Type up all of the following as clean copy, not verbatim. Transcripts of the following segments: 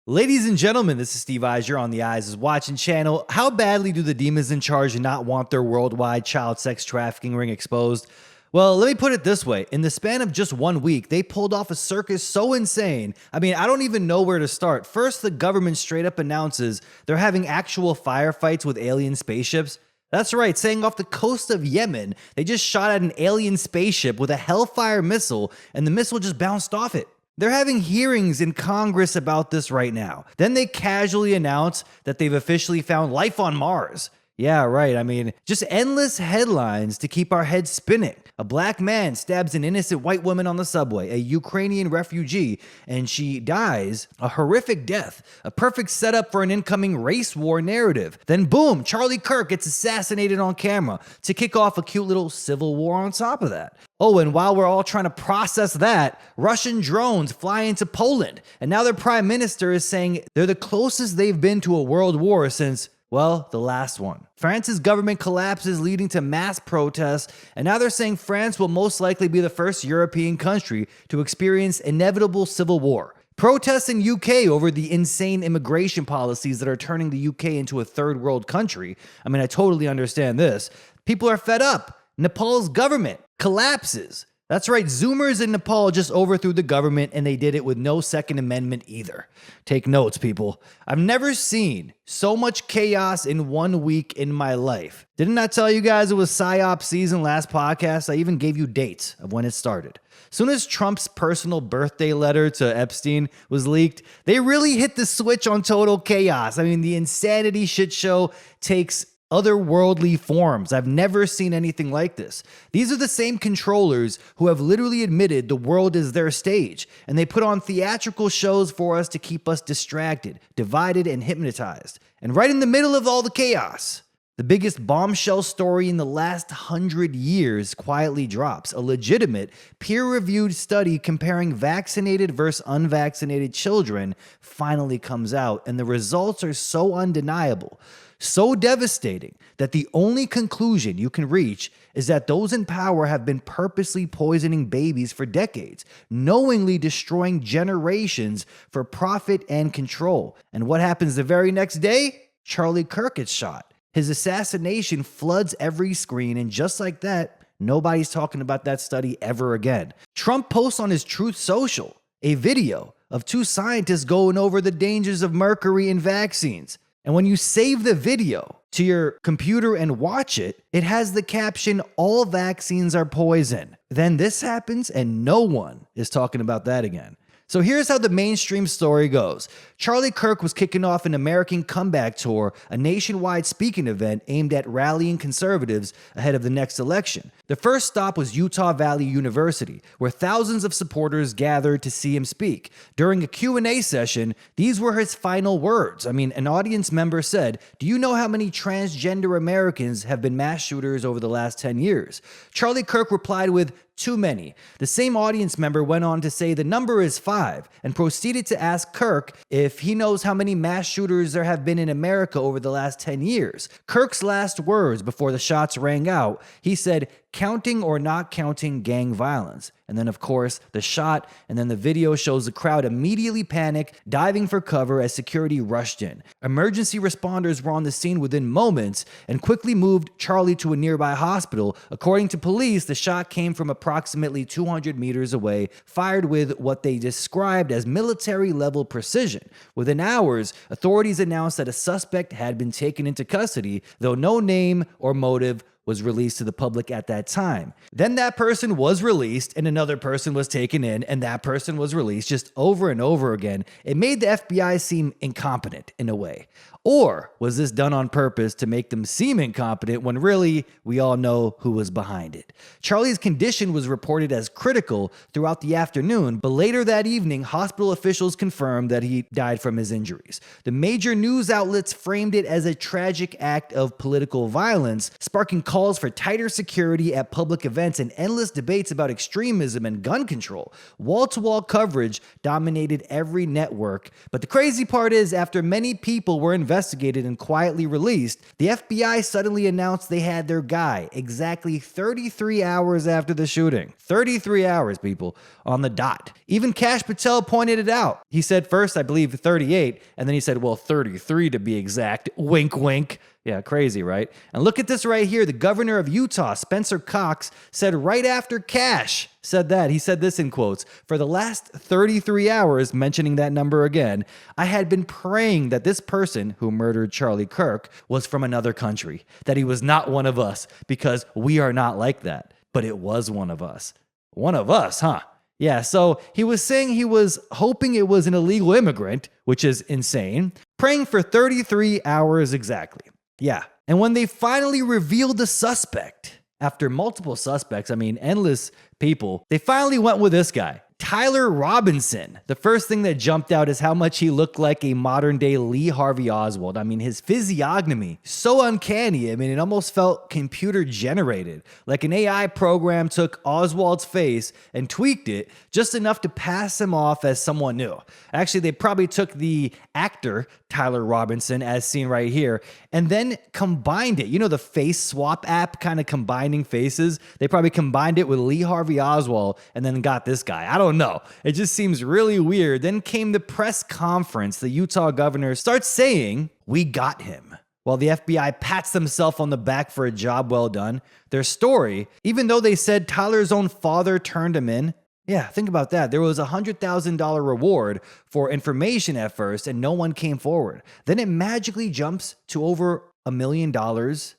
Ladies and gentlemen, this is Steve Eyes. You're on the Eyes Is Watchin channel. How badly do the demons in charge not want their worldwide child sex trafficking ring exposed? Well, let me put it this way. In the span of just 1 week, they pulled off a circus so insane. I don't even know where to start. First, the government straight up announces they're having actual firefights with alien spaceships. That's right, saying off the coast of Yemen, they just shot at an alien spaceship with a Hellfire missile, and the missile just bounced off it. They're having hearings in Congress about this right now. Then they casually announce that they've officially found life on Mars. Yeah, right. Just endless headlines to keep our heads spinning. A black man stabs an innocent white woman on the subway, a Ukrainian refugee, and she dies a horrific death. A perfect setup for an incoming race war narrative. Then boom, Charlie Kirk gets assassinated on camera to kick off a cute little civil war on top of that. Oh, and while we're all trying to process that, Russian drones fly into Poland, and now their prime minister is saying they're the closest they've been to a world war since, well, the last one. France's government collapses, leading to mass protests, and now they're saying France will most likely be the first European country to experience inevitable civil war. Protests in UK over the insane immigration policies that are turning the UK into a third world country. I totally understand this. People are fed up. Nepal's government collapses. That's right, Zoomers in Nepal just overthrew the government, and they did it with no Second Amendment either. Take notes, people. I've never seen so much chaos in 1 week in my life. Didn't I tell you guys it was PSYOP season last podcast? I even gave you dates of when it started. Soon as Trump's personal birthday letter to Epstein was leaked, they really hit the switch on total chaos. The insanity shit show takes otherworldly forms. I've never seen anything like this. These are the same controllers who have literally admitted the world is their stage, and they put on theatrical shows for us to keep us distracted, divided, and hypnotized. And right in the middle of all the chaos, the biggest bombshell story in the last 100 years quietly drops. A legitimate, peer-reviewed study comparing vaccinated versus unvaccinated children finally comes out, and the results are so undeniable, so devastating, that the only conclusion you can reach is that those in power have been purposely poisoning babies for decades, knowingly destroying generations for profit and control. And what happens the very next day? Charlie Kirk gets shot. His assassination floods every screen, and just like that, nobody's talking about that study ever again. Trump posts on his Truth Social a video of two scientists going over the dangers of mercury in vaccines. And when you save the video to your computer and watch it, it has the caption, "All vaccines are poison." Then this happens and no one is talking about that again. So here's how the mainstream story goes. Charlie Kirk was kicking off an American Comeback Tour, a nationwide speaking event aimed at rallying conservatives ahead of the next election. The first stop was Utah Valley University, where thousands of supporters gathered to see him speak. During a Q&A session, these were his final words. An audience member said, "Do you know how many transgender Americans have been mass shooters over the last 10 years? Charlie Kirk replied with, "Too many." The same audience member went on to say the number is 5 and proceeded to ask Kirk if he knows how many mass shooters there have been in America over the last 10 years. Kirk's last words before the shots rang out, he said, "Counting or not counting gang violence." And then, of course, the shot, and then the video shows the crowd immediately panic, diving for cover as security rushed in. Emergency responders were on the scene within moments and quickly moved Charlie to a nearby hospital. According to police, the shot came from approximately 200 meters away, fired with what they described as military-level precision. Within hours, authorities announced that a suspect had been taken into custody, though no name or motive was released to the public at that time. Then that person was released, and another person was taken in, and that person was released, just over and over again. It made the FBI seem incompetent in a way. Or was this done on purpose to make them seem incompetent when really we all know who was behind it? Charlie's condition was reported as critical throughout the afternoon, but later that evening, hospital officials confirmed that he died from his injuries. The major news outlets framed it as a tragic act of political violence, sparking calls for tighter security at public events and endless debates about extremism and gun control. Wall-to-wall coverage dominated every network. But the crazy part is, after many people were investigated and quietly released, the FBI suddenly announced they had their guy exactly 33 hours after the shooting. 33 hours, people, on the dot. Even Kash Patel pointed it out. He said first, I believe, 38, and then he said, well, 33 to be exact. Wink, wink. Yeah, crazy, right? And look at this right here. The governor of Utah, Spencer Cox, said right after Kash said that, he said this in quotes, "For the last 33 hours," mentioning that number again, "I had been praying that this person who murdered Charlie Kirk was from another country, that he was not one of us, because we are not like that. But it was one of us." One of us, huh? Yeah, so he was saying he was hoping it was an illegal immigrant, which is insane, praying for 33 hours exactly. Yeah, and when they finally revealed the suspect, after multiple suspects, I mean, endless people, they finally went with this guy, Tyler Robinson. The first thing that jumped out is how much he looked like a modern-day Lee Harvey Oswald. I mean, his physiognomy, so uncanny. I mean, it almost felt computer-generated. Like an AI program took Oswald's face and tweaked it just enough to pass him off as someone new. Actually, they probably took the actor, Tyler Robinson, as seen right here, and then combined it. You know, the face swap app kind of combining faces? They probably combined it with Lee Harvey Oswald and then got this guy. I don't know. It just seems really weird. Then came the press conference. The Utah governor starts saying, "We got him," while the FBI pats themselves on the back for a job well done. Their story, even though they said Tyler's own father turned him in, yeah, think about that. There was a $100,000 reward for information at first, and no one came forward. Then it magically jumps to over $1 million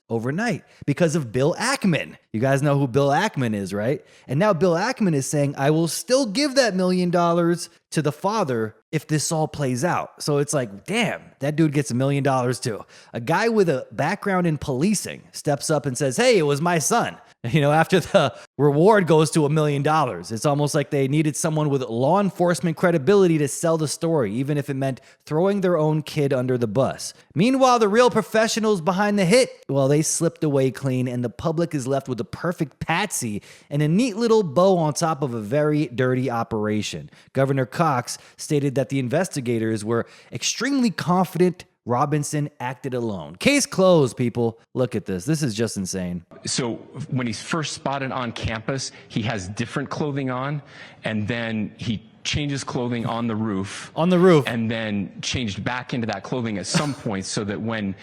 overnight because of Bill Ackman. You guys know who Bill Ackman is, right? And now Bill Ackman is saying, I will still give that $1 million to the father if this all plays out. So it's like, damn, that dude gets $1 million too. A guy with a background in policing steps up and says, hey, it was my son. You know, after the reward goes to $1 million, it's almost like they needed someone with law enforcement credibility to sell the story, even if it meant throwing their own kid under the bus. Meanwhile, the real professionals behind the hit, well, they slipped away clean, and the public is left with a perfect patsy and a neat little bow on top of a very dirty operation. Governor Cox stated that the investigators were extremely confident Robinson acted alone. Case closed, people. Look at this. This is just insane. So when he's first spotted on campus, he has different clothing on, and then he changes clothing on the roof. On the roof. And then changed back into that clothing at some point, so that when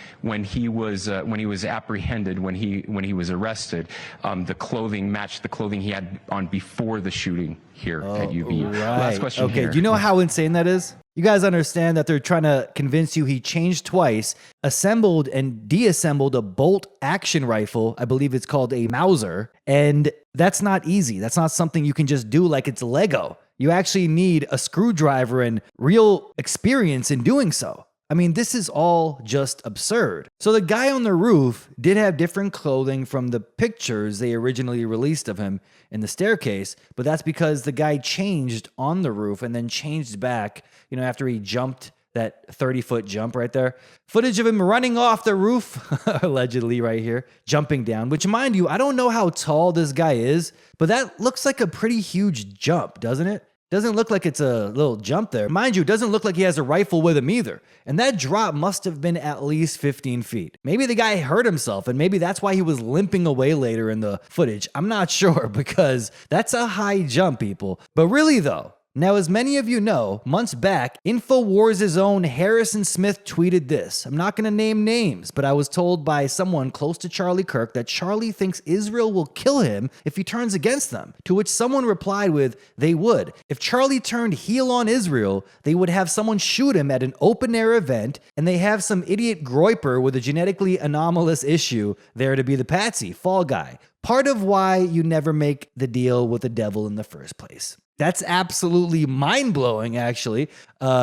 he was apprehended, when he was arrested, the clothing matched the clothing he had on before the shooting here at UVU. Right. Last question. Okay, here. do you know how insane that is? You guys understand that they're trying to convince you he changed twice, assembled and deassembled a bolt action rifle. I believe it's called a Mauser. And that's not easy. That's not something you can just do like it's Lego. You actually need a screwdriver and real experience in doing so. I mean, this is all just absurd. So the guy on the roof did have different clothing from the pictures they originally released of him in the staircase, but that's because the guy changed on the roof and then changed back, you know, after he jumped that 30-foot jump right there. Footage of him running off the roof, allegedly right here, jumping down, which, mind you, I don't know how tall this guy is, but that looks like a pretty huge jump, doesn't it? Doesn't look like it's a little jump there. Mind you, it doesn't look like he has a rifle with him either. And that drop must have been at least 15 feet. Maybe the guy hurt himself, and maybe that's why he was limping away later in the footage. I'm not sure, because that's a high jump, people. But really though, now, as many of you know, months back, InfoWars' own Harrison Smith tweeted this. I'm not going to name names, but I was told by someone close to Charlie Kirk that Charlie thinks Israel will kill him if he turns against them, to which someone replied with, they would. If Charlie turned heel on Israel, they would have someone shoot him at an open-air event, and they have some idiot groiper with a genetically anomalous issue there to be the patsy, fall guy. Part of why you never make the deal with the devil in the first place. That's absolutely mind-blowing, actually.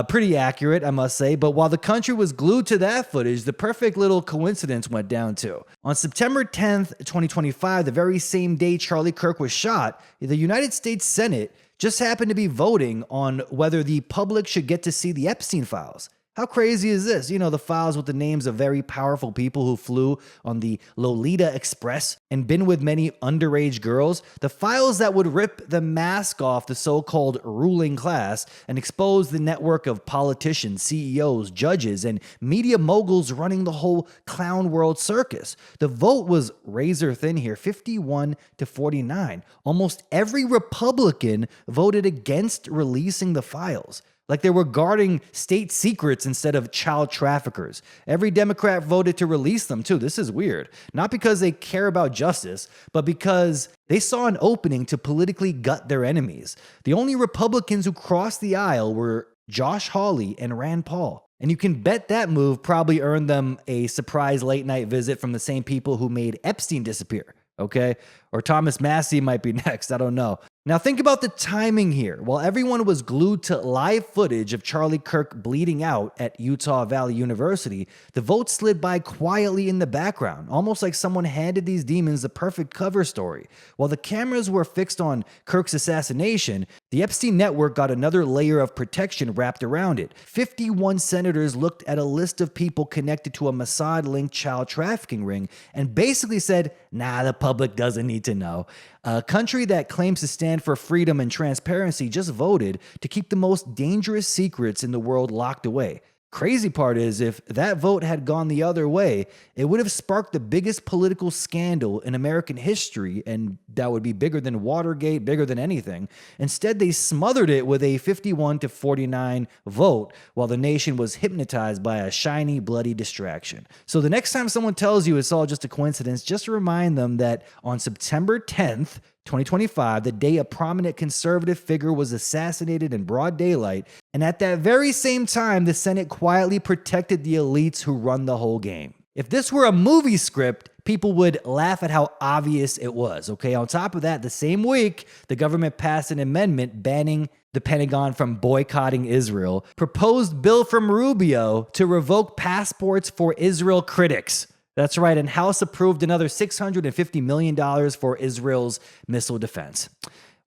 Pretty accurate, I must say. But while the country was glued to that footage, the perfect little coincidence went down too. On September 10th, 2025, the very same day Charlie Kirk was shot, the United States Senate just happened to be voting on whether the public should get to see the Epstein files. How crazy is this? You know, the files with the names of very powerful people who flew on the Lolita Express and been with many underage girls. The files that would rip the mask off the so-called ruling class and expose the network of politicians, CEOs, judges, and media moguls running the whole clown world circus. The vote was razor thin here, 51 to 49. Almost every Republican voted against releasing the files. Like they were guarding state secrets instead of child traffickers. Every Democrat voted to release them too. This is weird. Not because they care about justice, but because they saw an opening to politically gut their enemies. The only Republicans who crossed the aisle were Josh Hawley and Rand Paul. And you can bet that move probably earned them a surprise late night visit from the same people who made Epstein disappear. Okay? Or Thomas Massie might be next. I don't know. Now think about the timing here. While everyone was glued to live footage of Charlie Kirk bleeding out at Utah Valley University, the vote slid by quietly in the background, almost like someone handed these demons the perfect cover story. While the cameras were fixed on Kirk's assassination, the Epstein network got another layer of protection wrapped around it. 51 senators looked at a list of people connected to a Mossad-linked child trafficking ring and basically said, nah, the public doesn't need to know. A country that claims to stand for freedom and transparency just voted to keep the most dangerous secrets in the world locked away. Crazy part is, if that vote had gone the other way, it would have sparked the biggest political scandal in American history, and that would be bigger than Watergate, bigger than anything. Instead, they smothered it with a 51 to 49 vote, while the nation was hypnotized by a shiny, bloody distraction. So the next time someone tells you it's all just a coincidence, just remind them that on September 10th, 2025, the day a prominent conservative figure was assassinated in broad daylight, and at that very same time, the Senate quietly protected the elites who run the whole game. If this were a movie script, people would laugh at how obvious it was, okay? On top of that, the same week, the government passed an amendment banning the Pentagon from boycotting Israel, proposed bill from Rubio to revoke passports for Israel critics. That's right, and House approved another $650 million for Israel's missile defense.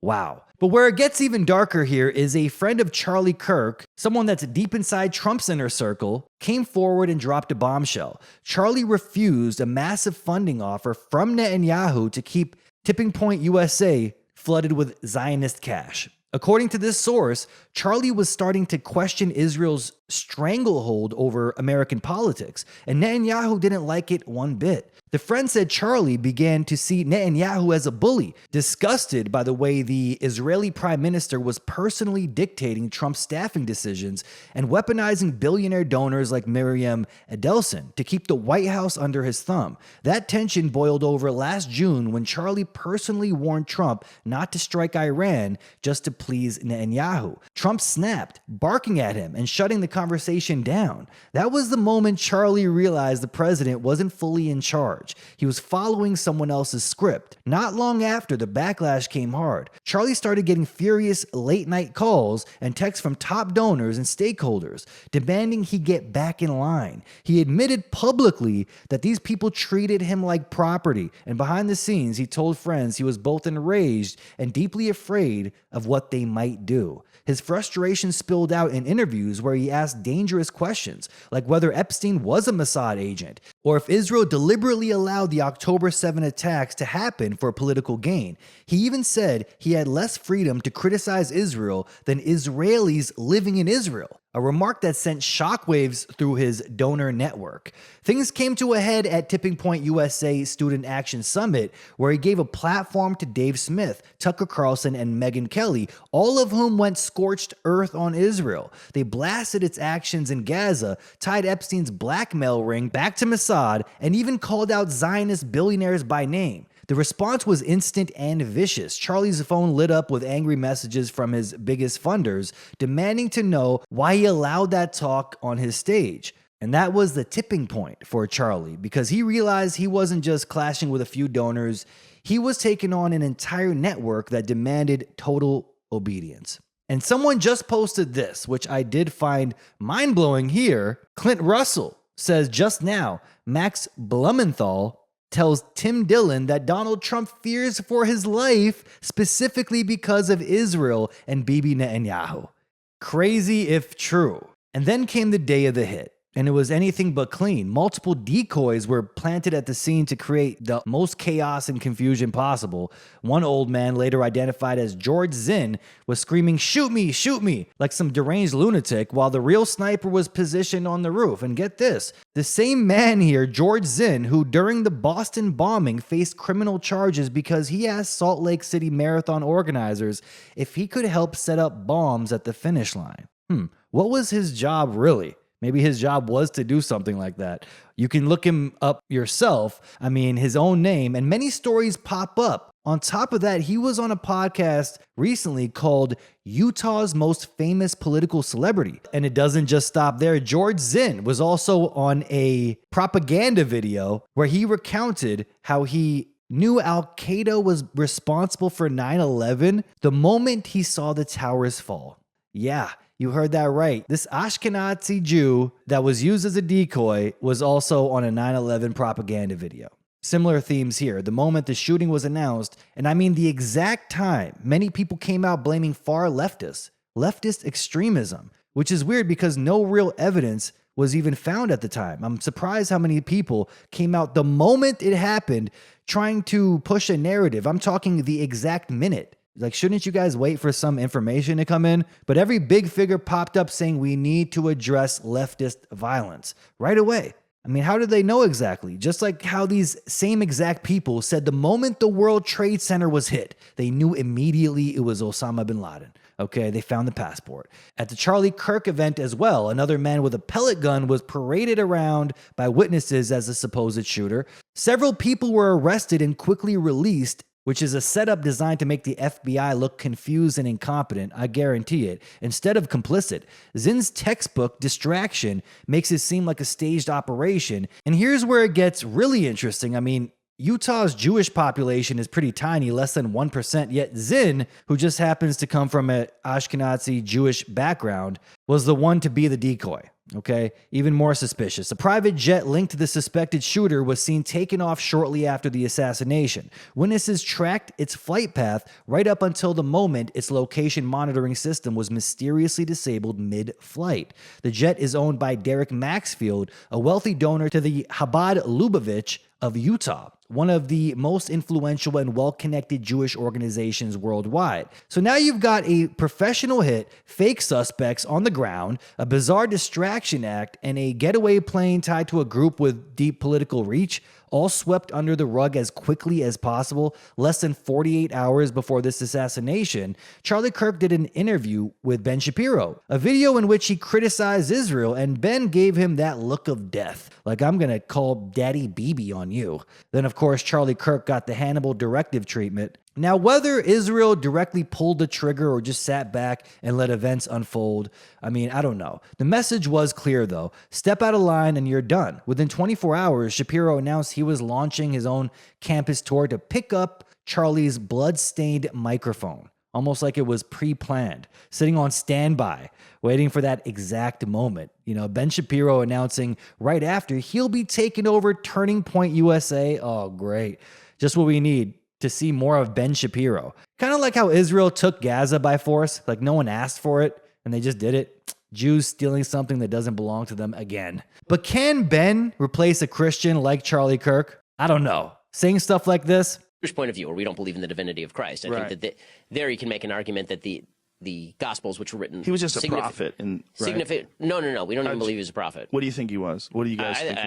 Wow. But where it gets even darker here is a friend of Charlie Kirk, someone that's deep inside Trump's inner circle, came forward and dropped a bombshell. Charlie refused a massive funding offer from Netanyahu to keep Tipping Point USA flooded with Zionist cash. According to this source, Charlie was starting to question Israel's stranglehold over American politics, and Netanyahu didn't like it one bit. The friend said Charlie began to see Netanyahu as a bully, disgusted by the way the Israeli prime minister was personally dictating Trump's staffing decisions and weaponizing billionaire donors like Miriam Edelson to keep the White House under his thumb. That tension boiled over last June when Charlie personally warned Trump not to strike Iran just to please Netanyahu. Trump snapped, barking at him and shutting the conversation down. That was the moment Charlie realized the president wasn't fully in charge. He was following someone else's script. Not long after, the backlash came hard. Charlie started getting furious late-night calls and texts from top donors and stakeholders, demanding he get back in line. He admitted publicly that these people treated him like property, and behind the scenes, he told friends he was both enraged and deeply afraid of what they might do. His frustration spilled out in interviews where he asked dangerous questions, like whether Epstein was a Mossad agent, or if Israel deliberately allowed the October 7 attacks to happen for political gain. He even said he had less freedom to criticize Israel than Israelis living in Israel, a remark that sent shockwaves through his donor network. Things came to a head at Tipping Point USA Student Action Summit, where he gave a platform to Dave Smith, Tucker Carlson, and Megyn Kelly, all of whom went scorched earth on Israel. They blasted its actions in Gaza, tied Epstein's blackmail ring back to Mossad, and even called out Zionist billionaires by name. The response was instant and vicious. Charlie's phone lit up with angry messages from his biggest funders, demanding to know why he allowed that talk on his stage. And that was the tipping point for Charlie, because he realized he wasn't just clashing with a few donors, he was taking on an entire network that demanded total obedience. And someone just posted this, which I did find mind-blowing here. Clint Russell says just now, Max Blumenthal tells Tim Dillon that Donald Trump fears for his life specifically because of Israel and Bibi Netanyahu. Crazy if true. And then came the day of the hit. And it was anything but clean. Multiple decoys were planted at the scene to create the most chaos and confusion possible. One old man, later identified as George Zinn, was screaming, "Shoot me," like some deranged lunatic, while the real sniper was positioned on the roof. And get this, the same man here, George Zinn, who during the Boston bombing faced criminal charges because he asked Salt Lake City Marathon organizers if he could help set up bombs at the finish line. What was his job really? Maybe his job was to do something like that. You can look him up yourself. I mean, his own name, and many stories pop up. On top of that, he was on a podcast recently called Utah's Most Famous Political Celebrity. And it doesn't just stop there. George Zinn was also on a propaganda video where he recounted how he knew Al-Qaeda was responsible for 9/11 the moment he saw the towers fall. Yeah. You heard that right. This Ashkenazi Jew that was used as a decoy was also on a 9/11 propaganda video. Similar themes here. The moment the shooting was announced, and I mean the exact time, many people came out blaming far leftist extremism, which is weird because no real evidence was even found at the time. I'm surprised how many people came out the moment it happened trying to push a narrative. I'm talking the exact minute. Like, shouldn't you guys wait for some information to come in? But every big figure popped up saying we need to address leftist violence right away. I mean, how did they know exactly? Just like how these same exact people said the moment the World Trade Center was hit, they knew immediately it was Osama bin Laden. Okay, they found the passport. At the Charlie Kirk event as well, another man with a pellet gun was paraded around by witnesses as a supposed shooter. Several people were arrested and quickly released, which is a setup designed to make the FBI look confused and incompetent, I guarantee it, instead of complicit. Zinn's textbook distraction makes it seem like a staged operation, and here's where it gets really interesting. I mean, Utah's Jewish population is pretty tiny, less than 1%, yet Zinn, who just happens to come from an Ashkenazi Jewish background, was the one to be the decoy. Okay, even more suspicious. A private jet linked to the suspected shooter was seen taken off shortly after the assassination. Witnesses tracked its flight path right up until the moment its location monitoring system was mysteriously disabled mid-flight. The jet is owned by Derek Maxfield, a wealthy donor to the Chabad Lubavitch of Utah, one of the most influential and well-connected Jewish organizations worldwide. So now you've got a professional hit, fake suspects on the ground, a bizarre distraction act, and a getaway plane tied to a group with deep political reach, all swept under the rug as quickly as possible. Less than 48 hours before this assassination, Charlie Kirk did an interview with Ben Shapiro, a video in which he criticized Israel, and Ben gave him that look of death, like, I'm gonna call Daddy Bibi on you. Then, of course, Charlie Kirk got the Hannibal directive treatment. Now, whether Israel directly pulled the trigger or just sat back and let events unfold, I mean, I don't know. The message was clear, though. Step out of line and you're done. Within 24 hours, Shapiro announced he was launching his own campus tour to pick up Charlie's blood-stained microphone, almost like it was pre-planned, sitting on standby, waiting for that exact moment. You know, Ben Shapiro announcing right after he'll be taking over Turning Point USA. Oh, great. Just what we need to see more of Ben Shapiro. Kind of like how Israel took Gaza by force, like no one asked for it and they just did it. Jews stealing something that doesn't belong to them again. But can Ben replace a Christian like Charlie Kirk? I don't know. Saying stuff like this, Jewish point of view, where we don't believe in the divinity of Christ. I think that there you can make an argument that the Gospels, which were written, he was just a prophet. No, we don't even believe he was a prophet. What do you think he was? What do you guys think?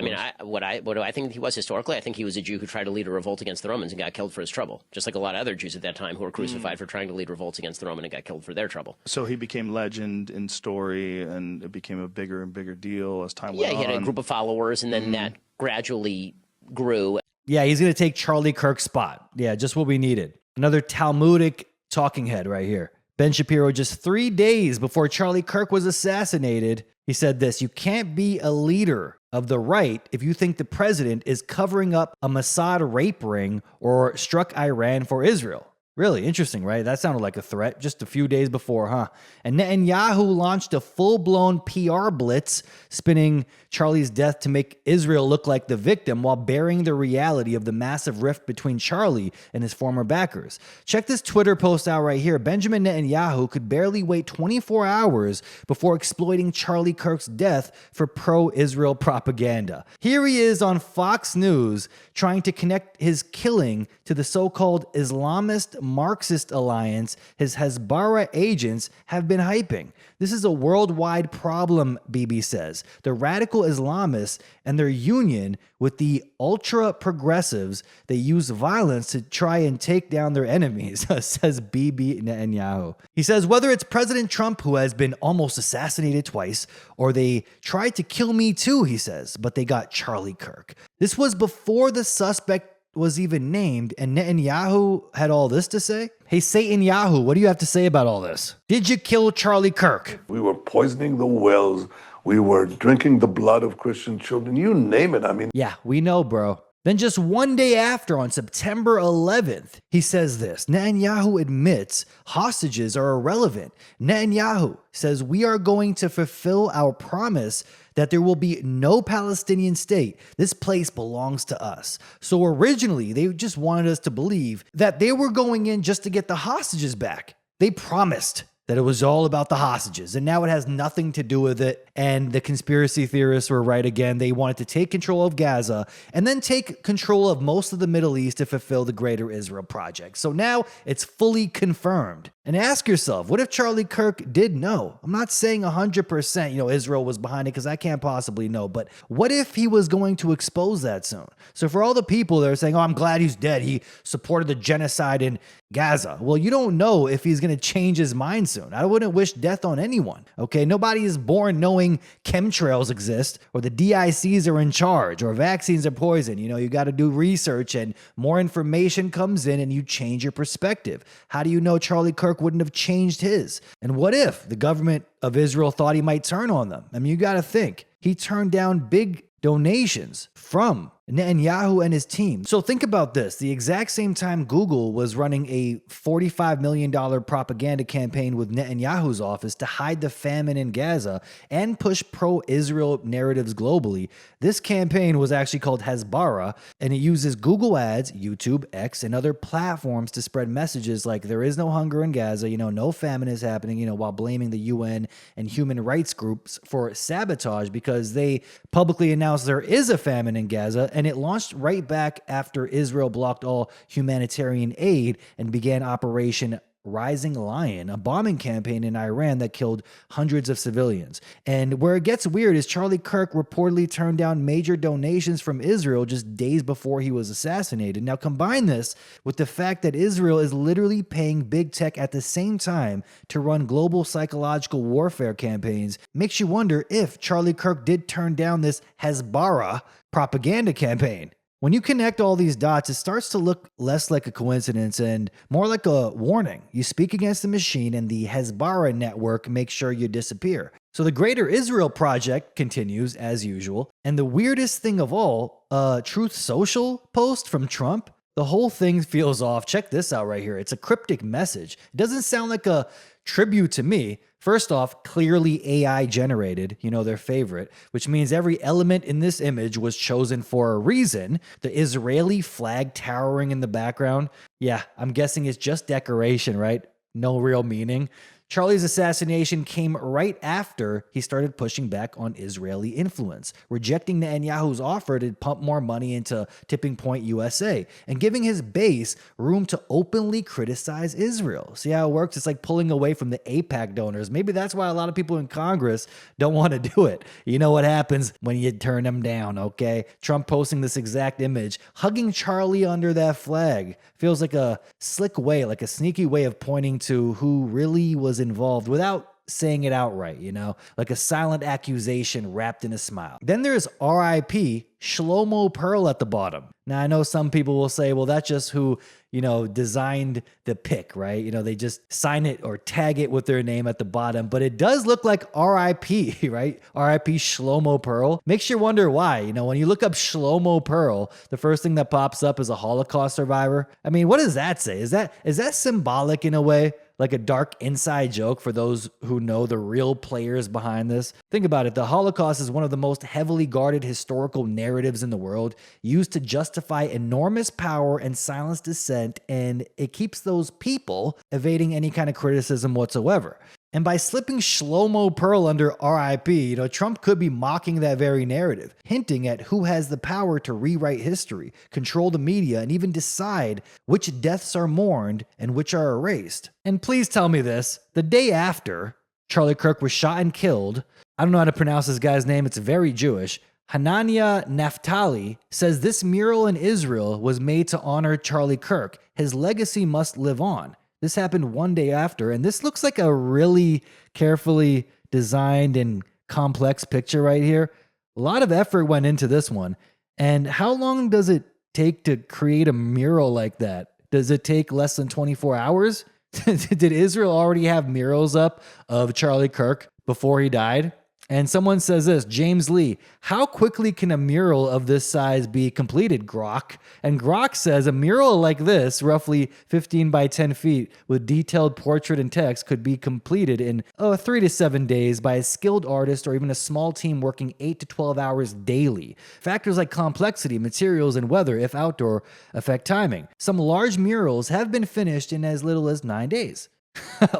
What do I think he was historically? I think he was a Jew who tried to lead a revolt against the Romans and got killed for his trouble, just like a lot of other Jews at that time who were crucified for trying to lead revolts against the Roman and got killed for their trouble. So he became legend in story, and it became a bigger and bigger deal as time went on. Yeah, he had a group of followers, and then that gradually grew. Yeah, he's going to take Charlie Kirk's spot. Yeah, just what we needed. Another Talmudic talking head right here. Ben Shapiro, just 3 days before Charlie Kirk was assassinated, he said this: "You can't be a leader of the right if you think the president is covering up a Mossad rape ring or struck Iran for Israel." Really interesting, right? That sounded like a threat just a few days before, huh? And Netanyahu launched a full-blown PR blitz, spinning Charlie's death to make Israel look like the victim while burying the reality of the massive rift between Charlie and his former backers. Check this Twitter post out right here. Benjamin Netanyahu could barely wait 24 hours before exploiting Charlie Kirk's death for pro-Israel propaganda. Here he is on Fox News trying to connect his killing to the so-called Islamist Marxist alliance his Hezbollah agents have been hyping. This is a worldwide problem, Bibi says. The radical Islamists and their union with the ultra-progressives, they use violence to try and take down their enemies, says Bibi Netanyahu. He says, whether it's President Trump, who has been almost assassinated twice, or they tried to kill me too, he says, but they got Charlie Kirk. This was before the suspect was even named, and Netanyahu had all this to say? Hey, Satan Yahoo, what do you have to say about all this? Did you kill Charlie Kirk? We were poisoning the wells. We were drinking the blood of Christian children. You name it. I mean, yeah, we know, bro. Then just one day after, on September 11th, he says this. Netanyahu admits hostages are irrelevant. Netanyahu says we are going to fulfill our promise that there will be no Palestinian state. This place belongs to us. So originally, they just wanted us to believe that they were going in just to get the hostages back. They promised that it was all about the hostages, and now it has nothing to do with it. And the conspiracy theorists were right again. They wanted to take control of Gaza and then take control of most of the Middle East to fulfill the Greater Israel Project. So now it's fully confirmed. And ask yourself, what if Charlie Kirk did know? I'm not saying 100%, Israel was behind it, because I can't possibly know. But what if he was going to expose that soon? So for all the people that are saying, oh, I'm glad he's dead, he supported the genocide in Gaza. Well, you don't know if he's going to change his mind soon. I wouldn't wish death on anyone, okay? Nobody is born knowing chemtrails exist, or the DICs are in charge, or vaccines are poison. You got to do research, and more information comes in, and you change your perspective. How do you know Charlie Kirk wouldn't have changed his? And what if the government of Israel thought he might turn on them? I mean, you got to think. He turned down big donations from Netanyahu and his team. So think about this. The exact same time Google was running a $45 million propaganda campaign with Netanyahu's office to hide the famine in Gaza and push pro-Israel narratives globally, this campaign was actually called Hezbollah, and it uses Google Ads, YouTube, X, and other platforms to spread messages like there is no hunger in Gaza, no famine is happening, while blaming the UN and human rights groups for sabotage because they publicly announced there is a famine in Gaza. And it launched right back after Israel blocked all humanitarian aid and began Operation Rising Lion, a bombing campaign in Iran that killed hundreds of civilians. And where it gets weird is Charlie Kirk reportedly turned down major donations from Israel just days before he was assassinated. Now combine this with the fact that Israel is literally paying big tech at the same time to run global psychological warfare campaigns, makes you wonder if Charlie Kirk did turn down this Hezbollah propaganda campaign. When you connect all these dots, it starts to look less like a coincidence and more like a warning. You speak against the machine, and the Hezbollah network makes sure you disappear. So the Greater Israel Project continues as usual. And the weirdest thing of all, a Truth Social post from Trump. The whole thing feels off. Check this out right here. It's a cryptic message. It doesn't sound like a tribute to me. First off, clearly AI generated, their favorite, which means every element in this image was chosen for a reason. The Israeli flag towering in the background. Yeah, I'm guessing it's just decoration, right? No real meaning. Charlie's assassination came right after he started pushing back on Israeli influence, rejecting Netanyahu's offer to pump more money into Tipping Point USA, and giving his base room to openly criticize Israel. See how it works? It's like pulling away from the AIPAC donors. Maybe that's why a lot of people in Congress don't want to do it. You know what happens when you turn them down, okay? Trump posting this exact image, hugging Charlie under that flag. Feels like a slick way, like a sneaky way of pointing to who really was involved without saying it outright, you know, like a silent accusation wrapped in a smile. Then there's RIP Shlomo Pearl at the bottom. Now, I know some people will say, well, that's just who, you know, designed the pic, right? You know, they just sign it or tag it with their name at the bottom, but it does look like RIP, right? RIP Shlomo Pearl. Makes you wonder why. You know, when you look up Shlomo Pearl, the first thing that pops up is a Holocaust survivor. I mean, what does that say? Is that symbolic in a way? Like a dark inside joke for those who know the real players behind this? Think about it. The Holocaust is one of the most heavily guarded historical narratives in the world, used to justify enormous power and silence dissent, and it keeps those people evading any kind of criticism whatsoever. And by slipping Shlomo Pearl under RIP, you know, Trump could be mocking that very narrative, hinting at who has the power to rewrite history, control the media, and even decide which deaths are mourned and which are erased. And please tell me this, the day after Charlie Kirk was shot and killed, I don't know how to pronounce this guy's name, it's very Jewish, Hanania Naftali says this mural in Israel was made to honor Charlie Kirk. His legacy must live on. This happened one day after, and this looks like a really carefully designed and complex picture right here. A lot of effort went into this one. And how long does it take to create a mural like that? Does it take less than 24 hours? Did Israel already have murals up of Charlie Kirk before he died? And someone says this, James Lee, how quickly can a mural of this size be completed, Grok? And Grok says a mural like this, roughly 15 by 10 feet, with detailed portrait and text, could be completed in 3 to 7 days by a skilled artist or even a small team working 8 to 12 hours daily. Factors like complexity, materials, and weather, if outdoor, affect timing. Some large murals have been finished in as little as 9 days.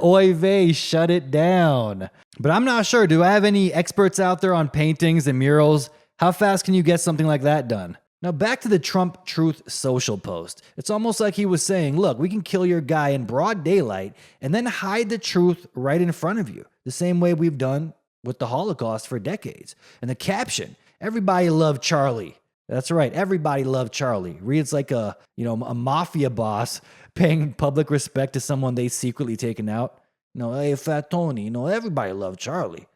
Oy vey, shut it down. But I'm not sure. Do I have any experts out there on paintings and murals? How fast can you get something like that done? Now back to the Trump Truth Social post. It's almost like he was saying, look, we can kill your guy in broad daylight and then hide the truth right in front of you. The same way we've done with the Holocaust for decades. And the caption, everybody loved Charlie. That's right. Everybody loved Charlie. Reads like a mafia boss paying public respect to someone they secretly taken out. Hey, Fat Tony, everybody loved Charlie.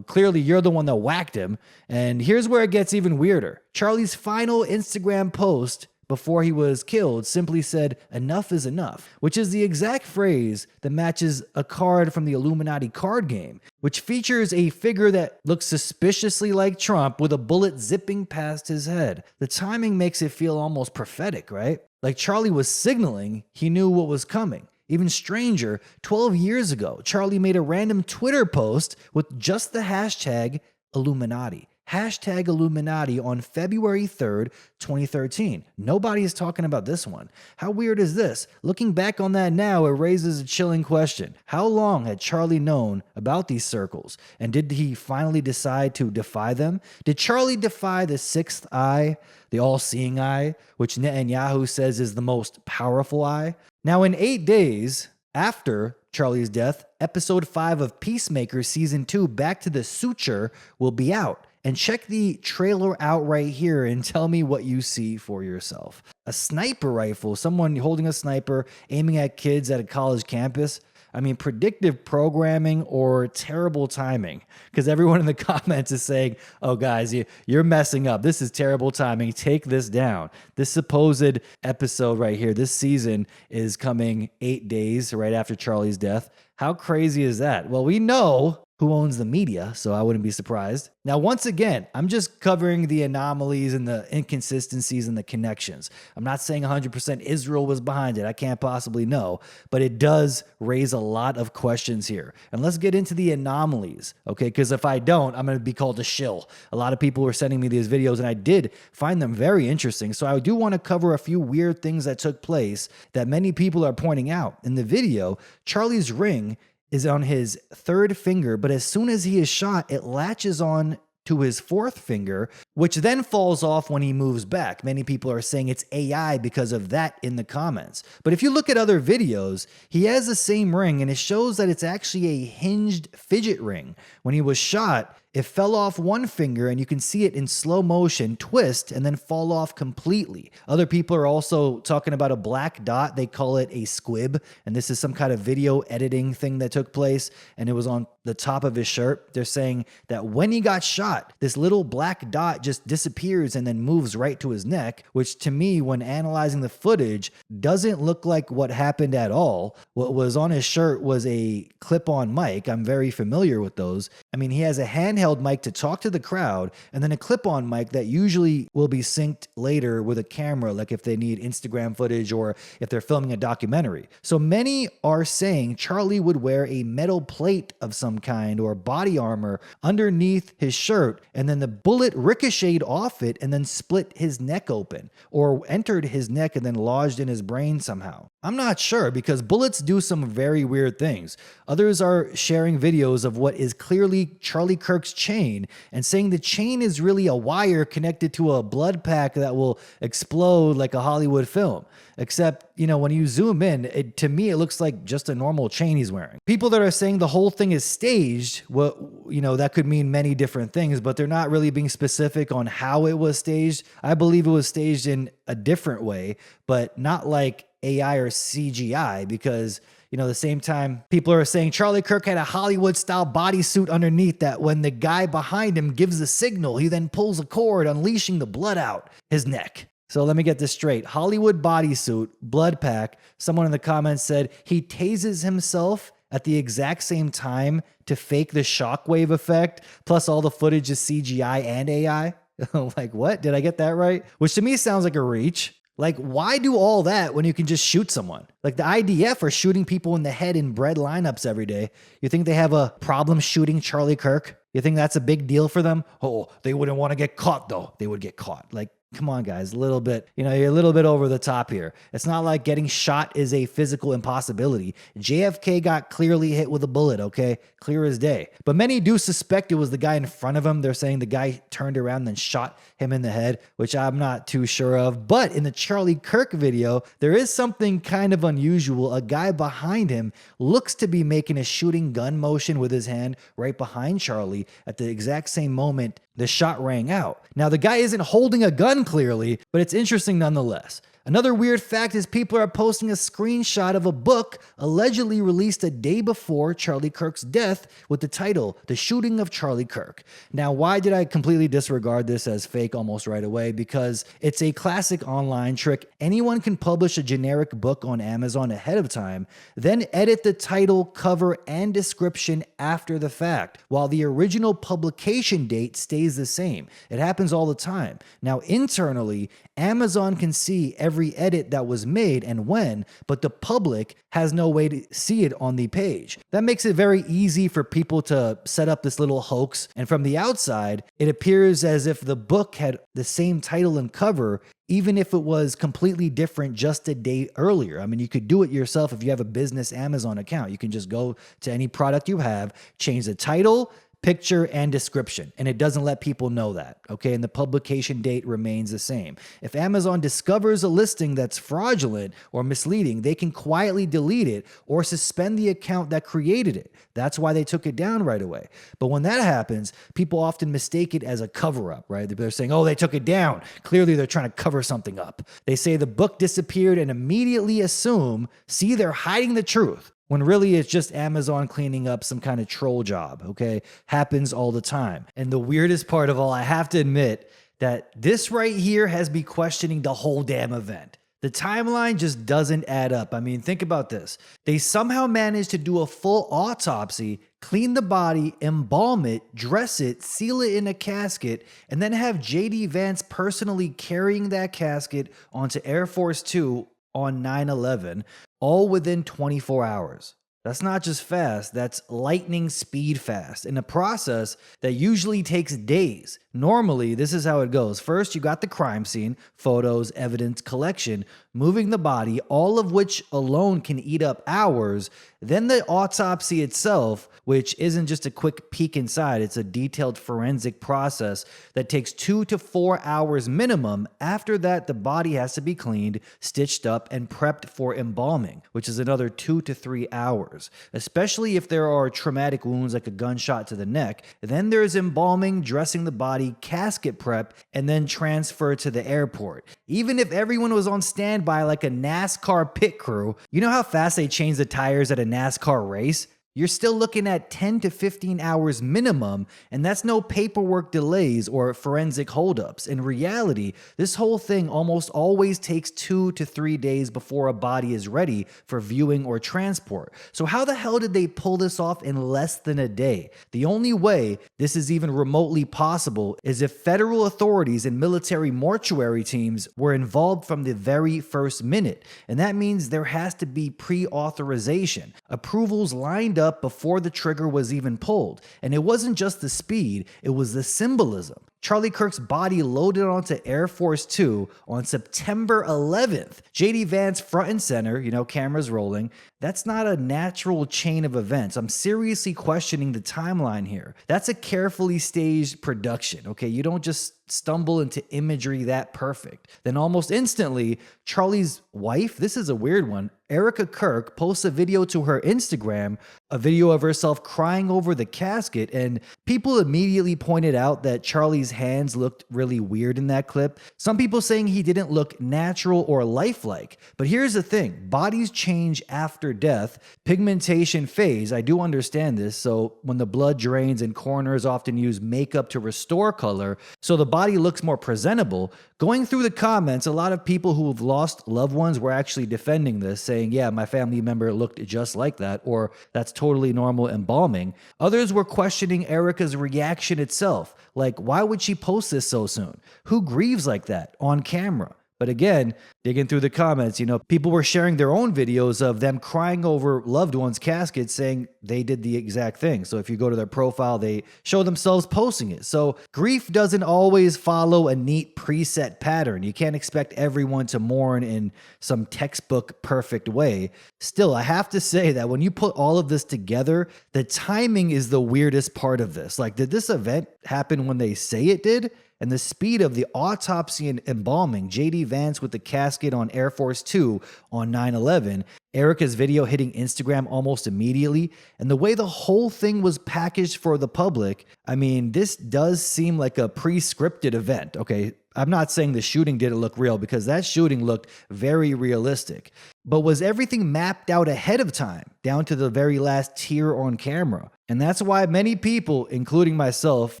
Clearly you're the one that whacked him. And here's where it gets even weirder. Charlie's final Instagram post before he was killed simply said, "Enough is enough," which is the exact phrase that matches a card from the Illuminati card game, which features a figure that looks suspiciously like Trump with a bullet zipping past his head. The timing makes it feel almost prophetic, right? Like Charlie was signaling he knew what was coming. Even stranger, 12 years ago, Charlie made a random Twitter post with just the hashtag Illuminati. Hashtag Illuminati on February 3rd, 2013. Nobody is talking about this one. How weird is this? Looking back on that now, it raises a chilling question. How long had Charlie known about these circles? And did he finally decide to defy them? Did Charlie defy the sixth eye, the all-seeing eye, which Netanyahu says is the most powerful eye? Now, in 8 days after Charlie's death, episode 5 of Peacemaker season 2, Back to the Suture, will be out. And check the trailer out right here and tell me what you see for yourself. A sniper rifle, someone holding a sniper, aiming at kids at a college campus. I mean, predictive programming or terrible timing. Because everyone in the comments is saying, oh, guys, you're messing up. This is terrible timing. Take this down. This supposed episode right here, this season, is coming 8 days right after Charlie's death. How crazy is that? Well, we know who owns the media, so I wouldn't be surprised. Now, once again, I'm just covering the anomalies and the inconsistencies and the connections. I'm not saying 100% Israel was behind it. I can't possibly know, but it does raise a lot of questions here. And let's get into the anomalies, okay? Because if I don't, I'm going to be called a shill. A lot of people were sending me these videos, and I did find them very interesting. So I do want to cover a few weird things that took place that many people are pointing out. In the video, Charlie's ring is on his third finger, but as soon as he is shot, it latches on to his fourth finger, which then falls off when he moves back. Many people are saying it's AI because of that in the comments. But if you look at other videos, he has the same ring, and it shows that it's actually a hinged fidget ring. When he was shot, It fell off one finger, and you can see it in slow motion twist and then fall off completely. Other people are also talking about a black dot. They call it a squib, and this is some kind of video editing thing that took place, and it was on the top of his shirt. They're saying that when he got shot, this little black dot just disappears and then moves right to his neck, which to me, when analyzing the footage, doesn't look like what happened at all. What was on his shirt was a clip-on mic. I'm very familiar with those. I mean, he has a handheld mic to talk to the crowd, and then a clip-on mic that usually will be synced later with a camera, like if they need Instagram footage or if they're filming a documentary. So many are saying Charlie would wear a metal plate of some kind or body armor underneath his shirt, and then the bullet ricocheted off it and then split his neck open, or entered his neck and then lodged in his brain somehow. I'm not sure, because bullets do some very weird things. Others are sharing videos of what is clearly Charlie Kirk's chain and saying the chain is really a wire connected to a blood pack that will explode like a Hollywood film. Except, when you zoom in, to me, it looks like just a normal chain he's wearing. People that are saying the whole thing is staged, that could mean many different things, but they're not really being specific on how it was staged. I believe it was staged in a different way, but not like AI or CGI, because the same time people are saying Charlie Kirk had a Hollywood style bodysuit underneath that when the guy behind him gives the signal, he then pulls a cord, unleashing the blood out his neck. So let me get this straight. Hollywood bodysuit, blood pack. Someone in the comments said he tases himself at the exact same time to fake the shockwave effect, plus all the footage is CGI and AI. Like, what? Did I get that right? Which to me sounds like a reach. Like, why do all that when you can just shoot someone? Like, the IDF are shooting people in the head in bread lineups every day. You think they have a problem shooting Charlie Kirk? You think that's a big deal for them? Oh, they wouldn't want to get caught, though. They would get caught. Like, come on, guys, a little bit, you're a little bit over the top here. It's not like getting shot is a physical impossibility. JFK got clearly hit with a bullet, okay? Clear as day. But many do suspect it was the guy in front of him. They're saying the guy turned around and then shot him in the head, which I'm not too sure of. But in the Charlie Kirk video, there is something kind of unusual. A guy behind him looks to be making a shooting gun motion with his hand right behind Charlie at the exact same moment the shot rang out. Now, the guy isn't holding a gun clearly, but it's interesting nonetheless. Another weird fact is people are posting a screenshot of a book allegedly released a day before Charlie Kirk's death with the title, The Shooting of Charlie Kirk. Now, why did I completely disregard this as fake almost right away? Because it's a classic online trick. Anyone can publish a generic book on Amazon ahead of time, then edit the title, cover, and description after the fact, while the original publication date stays the same. It happens all the time. Now, internally, Amazon can see every edit that was made and when, but the public has no way to see it on the page. That makes it very easy for people to set up this little hoax, and from the outside, it appears as if the book had the same title and cover, even if it was completely different just a day earlier. I mean, you could do it yourself if you have a business Amazon account. You can just go to any product you have, change the title, picture, and description, and it doesn't let people know that, okay? And the publication date remains the same. If Amazon discovers a listing that's fraudulent or misleading, they can quietly delete it or suspend the account that created it. That's why they took it down right away. But when that happens, people often mistake it as a cover-up, right? They're saying, oh, they took it down. Clearly, they're trying to cover something up. They say the book disappeared and immediately assume, see, they're hiding the truth, when really it's just Amazon cleaning up some kind of troll job, okay? Happens all the time. And the weirdest part of all, I have to admit that this right here has me questioning the whole damn event. The timeline just doesn't add up. I mean, think about this. They somehow managed to do a full autopsy, clean the body, embalm it, dress it, seal it in a casket, and then have JD Vance personally carrying that casket onto Air Force Two on 9/11, all within 24 hours. That's not just fast, that's lightning speed fast, in a process that usually takes days. Normally, this is how it goes. First, you got the crime scene, photos, evidence, collection, moving the body, all of which alone can eat up hours. Then the autopsy itself, which isn't just a quick peek inside, it's a detailed forensic process that takes 2 to 4 hours minimum. After that, the body has to be cleaned, stitched up, and prepped for embalming, which is another 2 to 3 hours. hours, especially if there are traumatic wounds like a gunshot to the neck. Then there's embalming, dressing the body, casket prep, and then transfer to the airport. Even if everyone was on standby like a NASCAR pit crew, you know how fast they change the tires at a NASCAR race? You're still looking at 10 to 15 hours minimum, and that's no paperwork delays or forensic holdups. In reality, this whole thing almost always takes 2 to 3 days before a body is ready for viewing or transport. So how the hell did they pull this off in less than a day? The only way this is even remotely possible is if federal authorities and military mortuary teams were involved from the very first minute. And that means there has to be pre-authorization, approvals lined up before the trigger was even pulled. And it wasn't just the speed, it was the symbolism. Charlie Kirk's body loaded onto Air Force Two on September 11th. JD Vance front and center, cameras rolling. That's not a natural chain of events. I'm seriously questioning the timeline here. That's a carefully staged production, okay? You don't just stumble into imagery that perfect. Then almost instantly, Charlie's wife, this is a weird one, Erica Kirk, posts a video to her Instagram, a video of herself crying over the casket, and people immediately pointed out that Charlie's hands looked really weird in that clip. Some people saying he didn't look natural or lifelike. But here's the thing, bodies change after death. Pigmentation phase, I do understand this, so when the blood drains and coroners often use makeup to restore color, so the body looks more presentable. Going through the comments, a lot of people who have lost loved ones were actually defending this, saying, yeah, my family member looked just like that, or that's totally normal embalming. Others were questioning Erica's reaction itself, like, why would she post this so soon? Who grieves like that on camera? But again, digging through the comments, people were sharing their own videos of them crying over loved ones' caskets, saying they did the exact thing. So if you go to their profile, they show themselves posting it. So grief doesn't always follow a neat preset pattern. You can't expect everyone to mourn in some textbook perfect way. Still, I have to say that when you put all of this together, the timing is the weirdest part of this. Like, did this event happen when they say it did? And the speed of the autopsy and embalming, JD Vance with the casket on Air Force Two on 9/11, Erica's video hitting Instagram almost immediately, and the way the whole thing was packaged for the public, I mean, this does seem like a pre-scripted event, okay? I'm not saying the shooting didn't look real, because that shooting looked very realistic. But was everything mapped out ahead of time, down to the very last tear on camera? And that's why many people, including myself,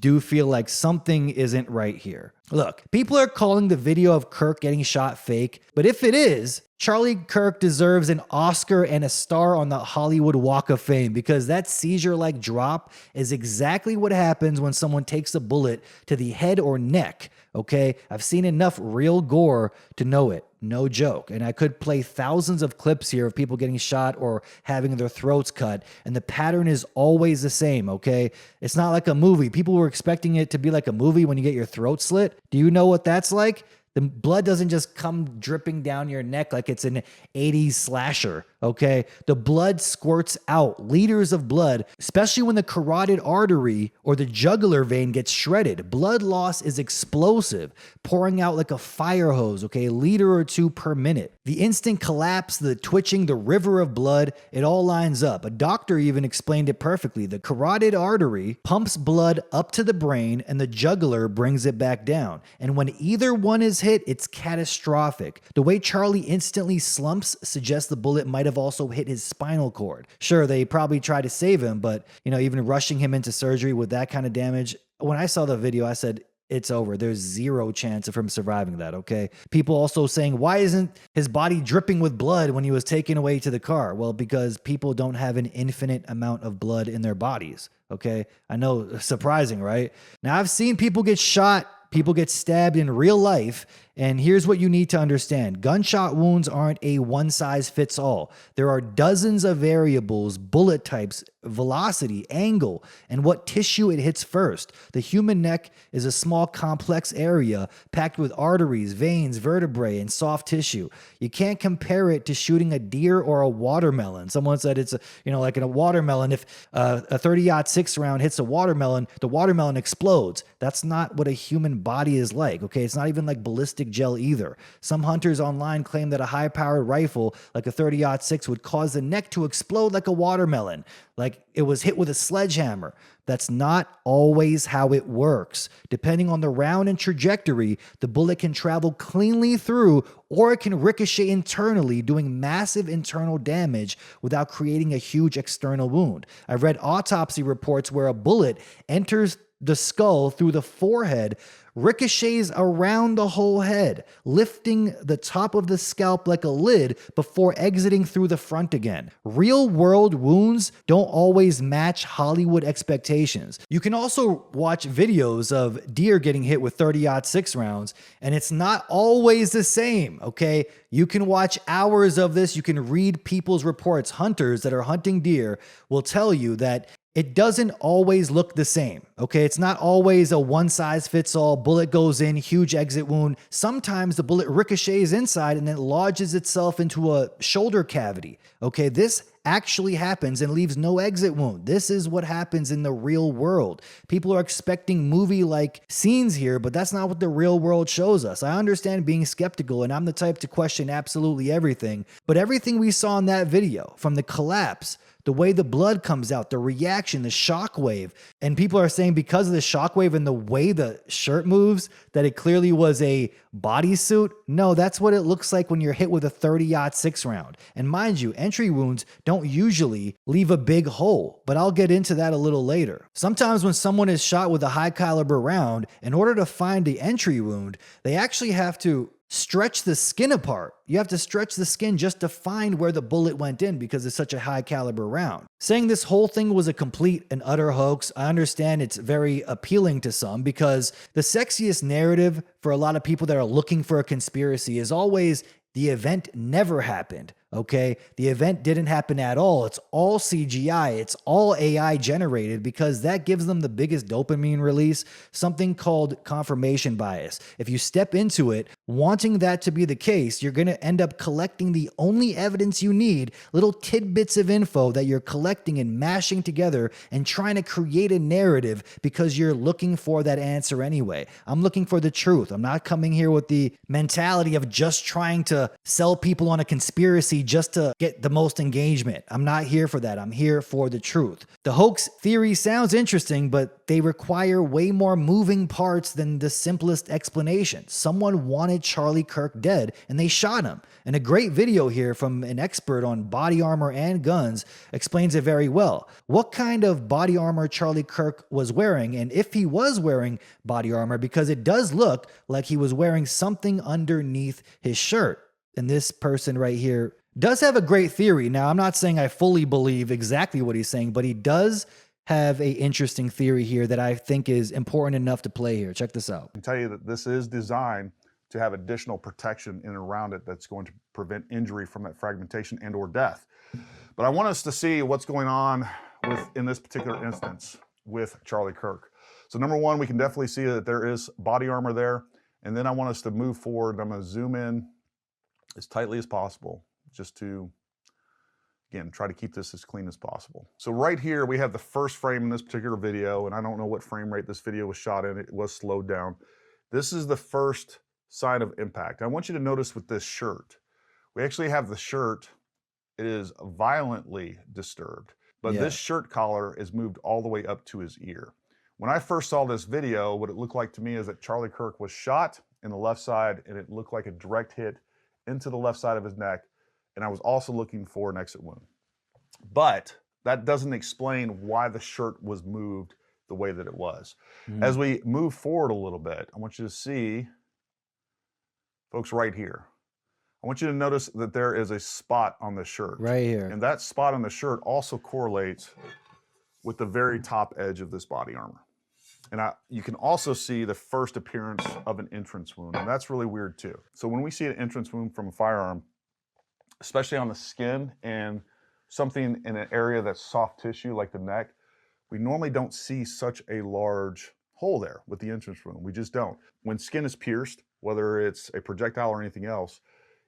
do feel like something isn't right here. Look, people are calling the video of Kirk getting shot fake, but if it is, Charlie Kirk deserves an Oscar and a star on the Hollywood Walk of Fame, because that seizure-like drop is exactly what happens when someone takes a bullet to the head or neck, okay? I've seen enough real gore to know it. No joke. And I could play thousands of clips here of people getting shot or having their throats cut, and the pattern is always the same, okay? It's not like a movie. People were expecting it to be like a movie when you get your throat slit. Do you know what that's like? The blood doesn't just come dripping down your neck like it's an 80s slasher, okay? The blood squirts out, liters of blood, especially when the carotid artery or the jugular vein gets shredded. Blood loss is explosive, pouring out like a fire hose, okay? A liter or two per minute. The instant collapse, the twitching, the river of blood, it all lines up. A doctor even explained it perfectly. The carotid artery pumps blood up to the brain, and the jugular brings it back down. And when either one is hit, it's catastrophic. The way Charlie instantly slumps suggests the bullet might have also hit his spinal cord. Sure, they probably tried to save him, but even rushing him into surgery with that kind of damage, when I saw the video, I said, it's over. There's zero chance of him surviving that, okay? People also saying, why isn't his body dripping with blood when he was taken away to the car? Well, because people don't have an infinite amount of blood in their bodies, okay? I know, surprising, right? Now, I've seen people get shot, people get stabbed in real life, and here's what you need to understand. Gunshot wounds aren't a one-size-fits-all. There are dozens of variables, bullet types, velocity, angle, and what tissue it hits first. The human neck is a small, complex area packed with arteries, veins, vertebrae, and soft tissue. You can't compare it to shooting a deer or a watermelon. Someone said it's like in a watermelon, if a 30-06 round hits a watermelon, the watermelon explodes. That's not what a human body is like, okay? It's not even like ballistic ballistic gel either. Some hunters online claim that a high-powered rifle like a 30-06 would cause the neck to explode like a watermelon, like it was hit with a sledgehammer. That's not always how it works. Depending on the round and trajectory, the bullet can travel cleanly through, or it can ricochet internally, doing massive internal damage without creating a huge external wound. I've read autopsy reports where a bullet enters the skull through the forehead, ricochets around the whole head, lifting the top of the scalp like a lid before exiting through the front again. Real world wounds don't always match Hollywood expectations. You can also watch videos of deer getting hit with 30-06 rounds, and it's not always the same, okay? You can watch hours of this. You can read people's reports. Hunters that are hunting deer will tell you that it doesn't always look the same, okay? It's not always a one-size-fits-all, bullet goes in, huge exit wound. Sometimes the bullet ricochets inside and then lodges itself into a shoulder cavity, okay? This actually happens and leaves no exit wound. This is what happens in the real world. People are expecting movie-like scenes here, but that's not what the real world shows us. I understand being skeptical, and I'm the type to question absolutely everything, but everything we saw in that video, from the collapse, the way the blood comes out, the reaction, the shockwave. And people are saying because of the shockwave and the way the shirt moves, that it clearly was a bodysuit. No, that's what it looks like when you're hit with a 30-06 round. And mind you, entry wounds don't usually leave a big hole, but I'll get into that a little later. Sometimes when someone is shot with a high caliber round, in order to find the entry wound, they actually have to stretch the skin apart. You have to stretch the skin just to find where the bullet went in because it's such a high caliber round. Saying this whole thing was a complete and utter hoax, I understand it's very appealing to some because the sexiest narrative for a lot of people that are looking for a conspiracy is always the event never happened. Okay, the event didn't happen at all. It's all CGI. It's all AI generated because that gives them the biggest dopamine release, something called confirmation bias. If you step into it wanting that to be the case, you're going to end up collecting the only evidence you need, little tidbits of info that you're collecting and mashing together and trying to create a narrative because you're looking for that answer anyway. I'm looking for the truth. I'm not coming here with the mentality of just trying to sell people on a conspiracy just to get the most engagement. I'm not here for that. I'm here for the truth. The hoax theory sounds interesting, but they require way more moving parts than the simplest explanation. Someone wanted Charlie Kirk dead and they shot him. And a great video here from an expert on body armor and guns explains it very well. What kind of body armor Charlie Kirk was wearing, and if he was wearing body armor, because it does look like he was wearing something underneath his shirt. And this person right here does have a great theory. Now, I'm not saying I fully believe exactly what he's saying, but he does have an interesting theory here that I think is important enough to play here. Check this out. I can tell you that this is designed to have additional protection in and around it that's going to prevent injury from that fragmentation and or death. But I want us to see what's going on in this particular instance with Charlie Kirk. So number one, we can definitely see that there is body armor there. And then I want us to move forward. I'm going to zoom in as tightly as possible, just to, again, try to keep this as clean as possible. So right here, we have the first frame in this particular video, and I don't know what frame rate this video was shot in. It was slowed down. This is the first sign of impact. I want you to notice with this shirt, we actually have the shirt, it is violently disturbed, but this shirt collar is moved all the way up to his ear. When I first saw this video, what it looked like to me is that Charlie Kirk was shot in the left side, and it looked like a direct hit into the left side of his neck. And I was also looking for an exit wound. But that doesn't explain why the shirt was moved the way that it was. As we move forward a little bit, I want you to see, folks, right here. I want you to notice that there is a spot on the shirt. Right here. And that spot on the shirt also correlates with the very top edge of this body armor. And you can also see the first appearance of an entrance wound, and that's really weird too. So when we see an entrance wound from a firearm, especially on the skin and something in an area that's soft tissue like the neck, we normally don't see such a large hole there with the entrance wound. We just don't. When skin is pierced, whether it's a projectile or anything else,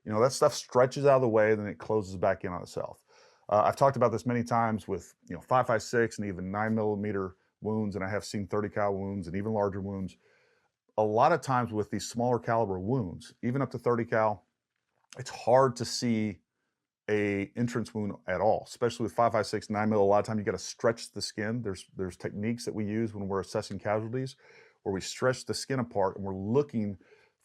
you know, that stuff stretches out of the way, then it closes back in on itself. I've talked about this many times with 5.56 and even 9mm wounds, and I have seen 30 cal wounds and even larger wounds. a lot of times with these smaller caliber wounds, even up to 30 cal, it's hard to see a entrance wound at all, especially with 5.56, 9mm. A lot of times you got to stretch the skin. There's techniques that we use when we're assessing casualties where we stretch the skin apart and we're looking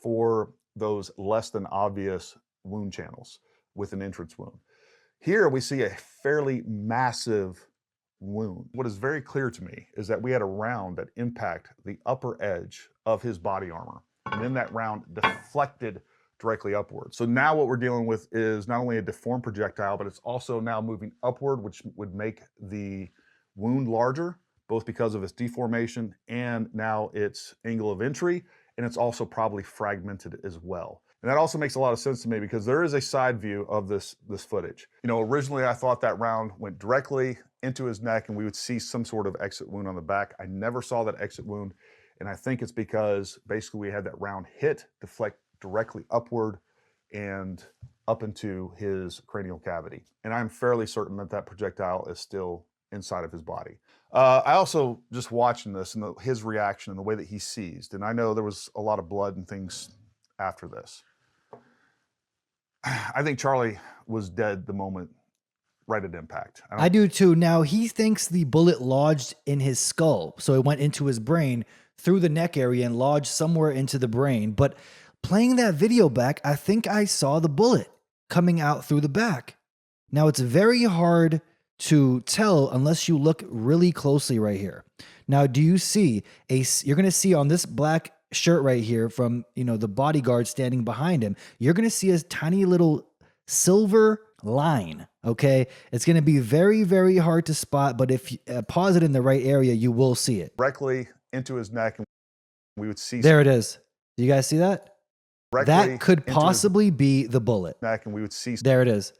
for those less than obvious wound channels with an entrance wound. Here we see a fairly massive wound. What is very clear to me is that we had a round that impacted the upper edge of his body armor, and then that round deflected directly upward. So now what we're dealing with is not only a deformed projectile, but it's also now moving upward, which would make the wound larger, both because of its deformation and now its angle of entry, and it's also probably fragmented as well. And that also makes a lot of sense to me because there is a side view of this footage. You know, originally I thought that round went directly into his neck and we would see some sort of exit wound on the back. I never saw that exit wound, and I think it's because basically we had that round hit, deflect directly upward and up into his cranial cavity. And I'm fairly certain that that projectile is still inside of his body. I also just watching this and his reaction and the way that he seized, and I know there was a lot of blood and things after this. I think Charlie was dead the moment right at impact. I do too. Now, he thinks the bullet lodged in his skull, so it went into his brain through the neck area and lodged somewhere into the brain. But playing that video back, I think I saw the bullet coming out through the back. Now, it's very hard to tell unless you look really closely right here. Now, do you see you're going to see on this black shirt right here from, you know, the bodyguard standing behind him, you're going to see a tiny little silver line, okay? It's going to be very, very hard to spot, but if you pause it in the right area, you will see it. Directly into his neck, and we would see. There it is. Do you guys see that? That could possibly be the bullet. Neck, and we would see. There it is.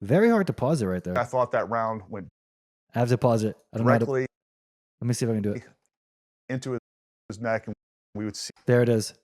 Very hard to pause it right there. I thought that round went. I have to pause it. I don't know how to, directly let me see if I can do it. into his neck, and we would see. There it is.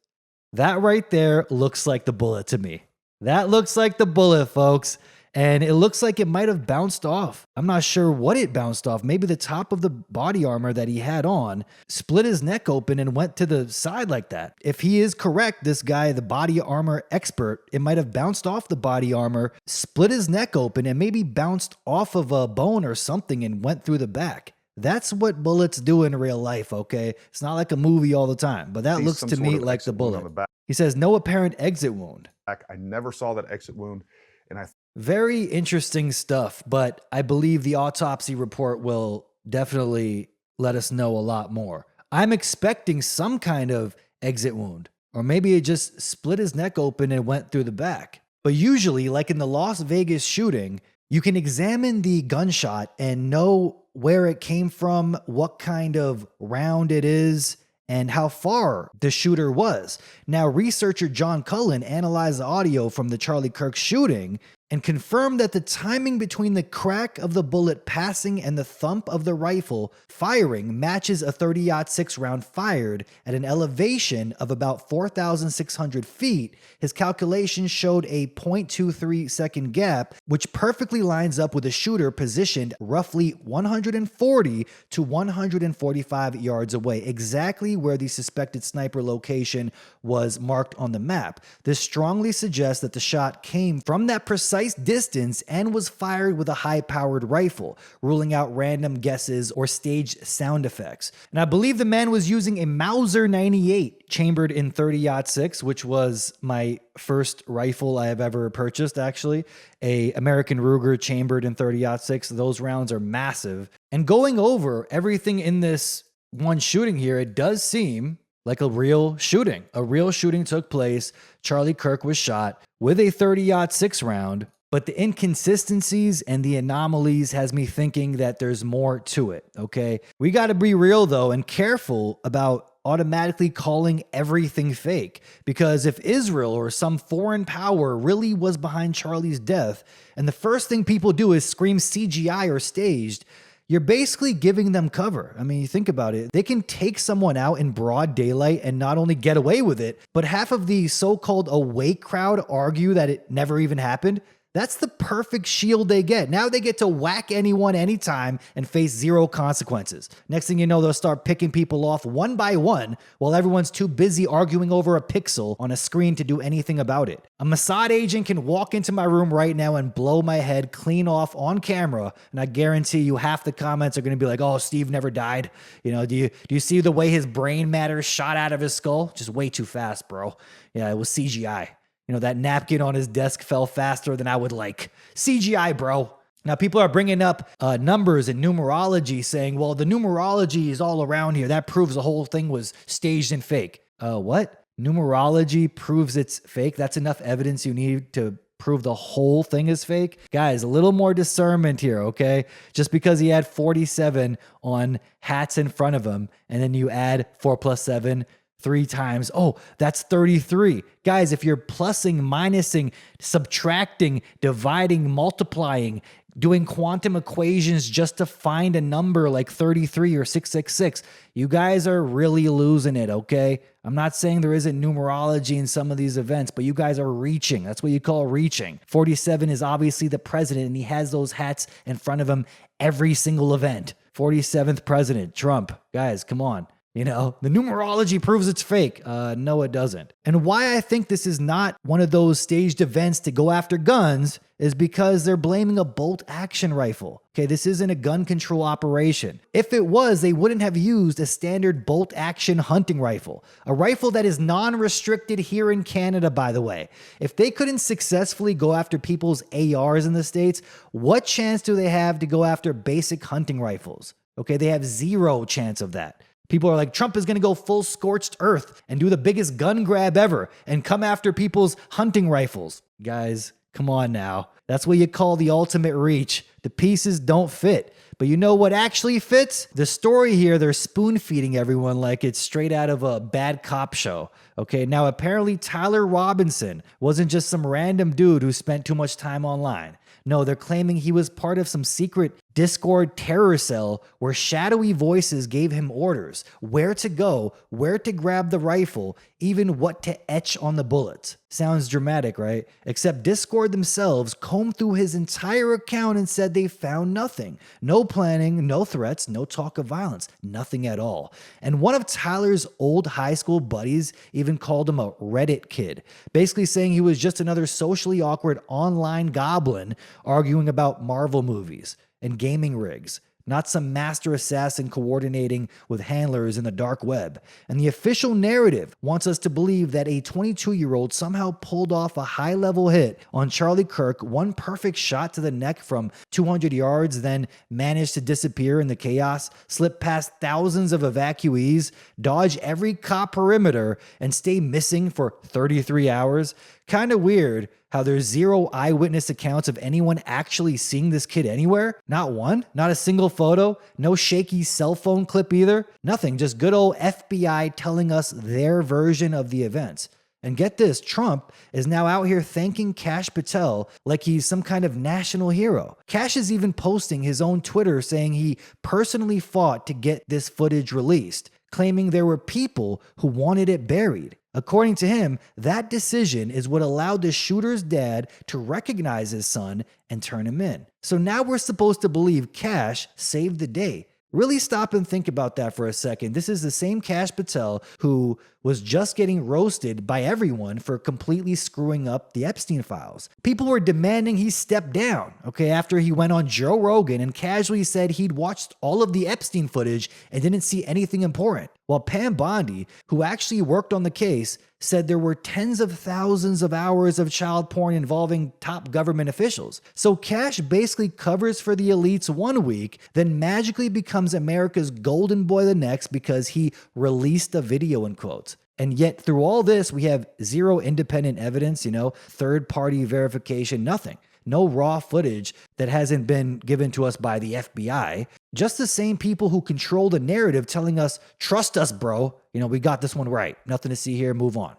That right there looks like the bullet to me. That looks like the bullet, folks. And it looks like it might have bounced off. I'm not sure what it bounced off. Maybe the top of the body armor that he had on split his neck open and went to the side like that. If he is correct, this guy, the body armor expert, it might have bounced off the body armor, split his neck open, and maybe bounced off of a bone or something and went through the back. That's what bullets do in real life, okay? It's not like a movie all the time, but that looks to me like the bullet. He says no apparent exit wound. I never saw that exit wound, and very interesting stuff, but I believe the autopsy report will definitely let us know a lot more. I'm expecting some kind of exit wound, or maybe it just split his neck open and went through the back. But usually, like in the Las Vegas shooting, you can examine the gunshot and know where it came from, what kind of round it is, and how far the shooter was. Now, researcher John Cullen analyzed the audio from the Charlie Kirk shooting and confirmed that the timing between the crack of the bullet passing and the thump of the rifle firing matches a 30-06 round fired at an elevation of about 4,600 feet. His calculations showed a 0.23 second gap, which perfectly lines up with a shooter positioned roughly 140 to 145 yards away, exactly where the suspected sniper location was marked on the map. This strongly suggests that the shot came from that precise distance and was fired with a high-powered rifle, ruling out random guesses or staged sound effects. And I believe the man was using a Mauser 98 chambered in 30-06, which was my first rifle I have ever purchased, actually. A American Ruger chambered in 30-06. Those rounds are massive. And going over everything in this one shooting here, it does seem like a real shooting. A real shooting took place. Charlie Kirk was shot with a 30-06 round, but the inconsistencies and the anomalies has me thinking that there's more to it, okay? We got to be real, though, and careful about automatically calling everything fake, because if Israel or some foreign power really was behind Charlie's death, and the first thing people do is scream CGI or staged, you're basically giving them cover. I mean, you think about it. They can take someone out in broad daylight and not only get away with it, but half of the so-called awake crowd argue that it never even happened. That's the perfect shield they get. Now they get to whack anyone anytime and face zero consequences. Next thing you know, they'll start picking people off one by one while everyone's too busy arguing over a pixel on a screen to do anything about it. A Mossad agent can walk into my room right now and blow my head clean off on camera, and I guarantee you half the comments are going to be like, oh, Steve never died. You know, do you see the way his brain matter shot out of his skull? Just way too fast, bro. Yeah, it was CGI. You know, that napkin on his desk fell faster than I would like. CGI, bro. Now, people are bringing up numbers and numerology saying, well, the numerology is all around here. That proves the whole thing was staged and fake. What? Numerology proves it's fake? That's enough evidence you need to prove the whole thing is fake? Guys, a little more discernment here, okay? Just because he had 47 on hats in front of him, and then you add 4 plus 7 3 times. Oh, that's 33. Guys, if you're plussing, minusing, subtracting, dividing, multiplying, doing quantum equations just to find a number like 33 or 666, you guys are really losing it, okay? I'm not saying there isn't numerology in some of these events, but you guys are reaching. That's what you call reaching. 47 is obviously the president, and he has those hats in front of him every single event. 47th president, Trump. Guys, come on. You know, the numerology proves it's fake. No, it doesn't. And why I think this is not one of those staged events to go after guns is because they're blaming a bolt action rifle. Okay, this isn't a gun control operation. If it was, they wouldn't have used a standard bolt action hunting rifle, a rifle that is non-restricted here in Canada, by the way. If they couldn't successfully go after people's ARs in the States, what chance do they have to go after basic hunting rifles? Okay, they have zero chance of that. People are like, Trump is going to go full scorched earth and do the biggest gun grab ever and come after people's hunting rifles. Guys, come on now. That's what you call the ultimate reach. The pieces don't fit. But you know what actually fits? The story here, they're spoon feeding everyone like it's straight out of a bad cop show. Okay, now apparently Tyler Robinson wasn't just some random dude who spent too much time online. No, they're claiming he was part of some secret Discord terror cell where shadowy voices gave him orders, where to go, where to grab the rifle, even what to etch on the bullets. Sounds dramatic, right? Except Discord themselves combed through his entire account and said they found nothing. No planning, no threats, no talk of violence, nothing at all. And one of Tyler's old high school buddies even called him a Reddit kid, basically saying he was just another socially awkward online goblin arguing about Marvel movies and gaming rigs, not some master assassin coordinating with handlers in the dark web. And the official narrative wants us to believe that a 22-year-old somehow pulled off a high-level hit on Charlie Kirk, one perfect shot to the neck from 200 yards, then managed to disappear in the chaos, slip past thousands of evacuees, dodge every cop perimeter, and stay missing for 33 hours. Kind of weird how there's zero eyewitness accounts of anyone actually seeing this kid anywhere. Not one, not a single photo, no shaky cell phone clip either. Nothing, just good old FBI telling us their version of the events. And get this, Trump is now out here thanking Kash Patel like he's some kind of national hero. Kash is even posting his own Twitter saying he personally fought to get this footage released, claiming there were people who wanted it buried. According to him, that decision is what allowed the shooter's dad to recognize his son and turn him in. So now we're supposed to believe Kash saved the day. Really stop and think about that for a second. This is the same Kash Patel who was just getting roasted by everyone for completely screwing up the Epstein files. People were demanding he step down, okay, after he went on Joe Rogan and casually said he'd watched all of the Epstein footage and didn't see anything important. While Pam Bondi, who actually worked on the case, said there were tens of thousands of hours of child porn involving top government officials. So Kash basically covers for the elites one week, then magically becomes America's golden boy the next because he released a video in quotes. And yet through all this, we have zero independent evidence, third-party verification, nothing. No raw footage that hasn't been given to us by the FBI. Just the same people who control the narrative telling us, trust us, bro. We got this one right. Nothing to see here. Move on.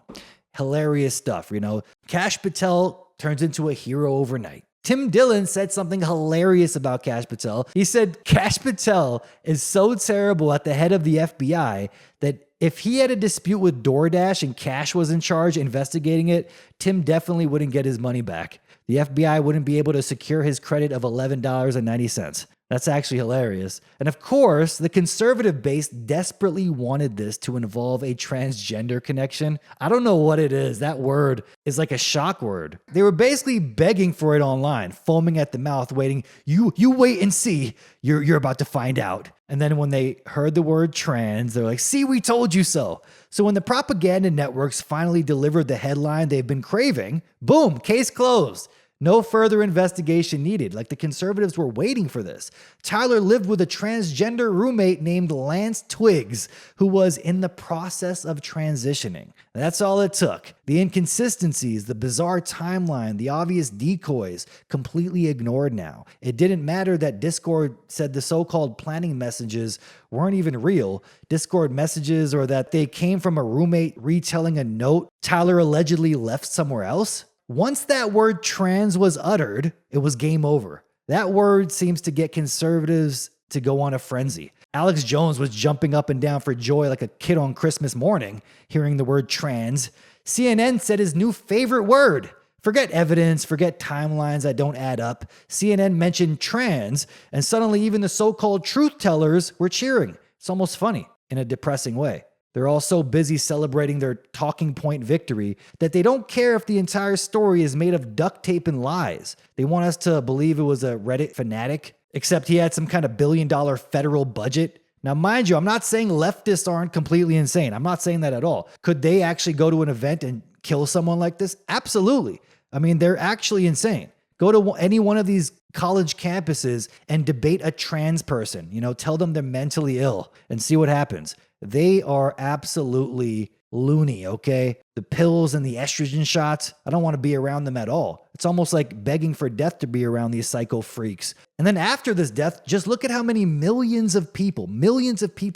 Hilarious stuff, Kash Patel turns into a hero overnight. Tim Dillon said something hilarious about Kash Patel. He said Kash Patel is so terrible at the head of the FBI that If he had a dispute with DoorDash and Cash was in charge investigating it, Tim definitely wouldn't get his money back. The FBI wouldn't be able to secure his credit of $11.90. That's actually hilarious. And of course, the conservative base desperately wanted this to involve a transgender connection. I don't know what it is. That word is like a shock word. They were basically begging for it online, foaming at the mouth, waiting. You wait and see. You're about to find out. And then when they heard the word trans, they're like, see, we told you so. So when the propaganda networks finally delivered the headline they've been craving, boom, case closed. No further investigation needed. Like the conservatives were waiting for this. Tyler lived with a transgender roommate named Lance Twiggs, who was in the process of transitioning. That's all it took. The inconsistencies, the bizarre timeline, the obvious decoys, completely ignored now. It didn't matter that Discord said the so-called planning messages weren't even real. Discord messages, or that they came from a roommate retelling a note Tyler allegedly left somewhere else. Once that word trans was uttered, it was game over. That word seems to get conservatives to go on a frenzy. Alex Jones was jumping up and down for joy like a kid on Christmas morning, hearing the word trans. CNN said his new favorite word. Forget evidence, forget timelines that don't add up. CNN mentioned trans, and suddenly even the so-called truth tellers were cheering. It's almost funny in a depressing way. They're all so busy celebrating their talking point victory that they don't care if the entire story is made of duct tape and lies. They want us to believe it was a Reddit fanatic, except he had some kind of $1 billion federal budget. Now, mind you, I'm not saying leftists aren't completely insane. I'm not saying that at all. Could they actually go to an event and kill someone like this? Absolutely. I mean, they're actually insane. Go to any one of these college campuses and debate a trans person. Tell them they're mentally ill and see what happens. They are absolutely loony, okay? The pills and the estrogen shots, I don't want to be around them at all. It's almost like begging for death to be around these psycho freaks. And then after this death, just look at how many millions of people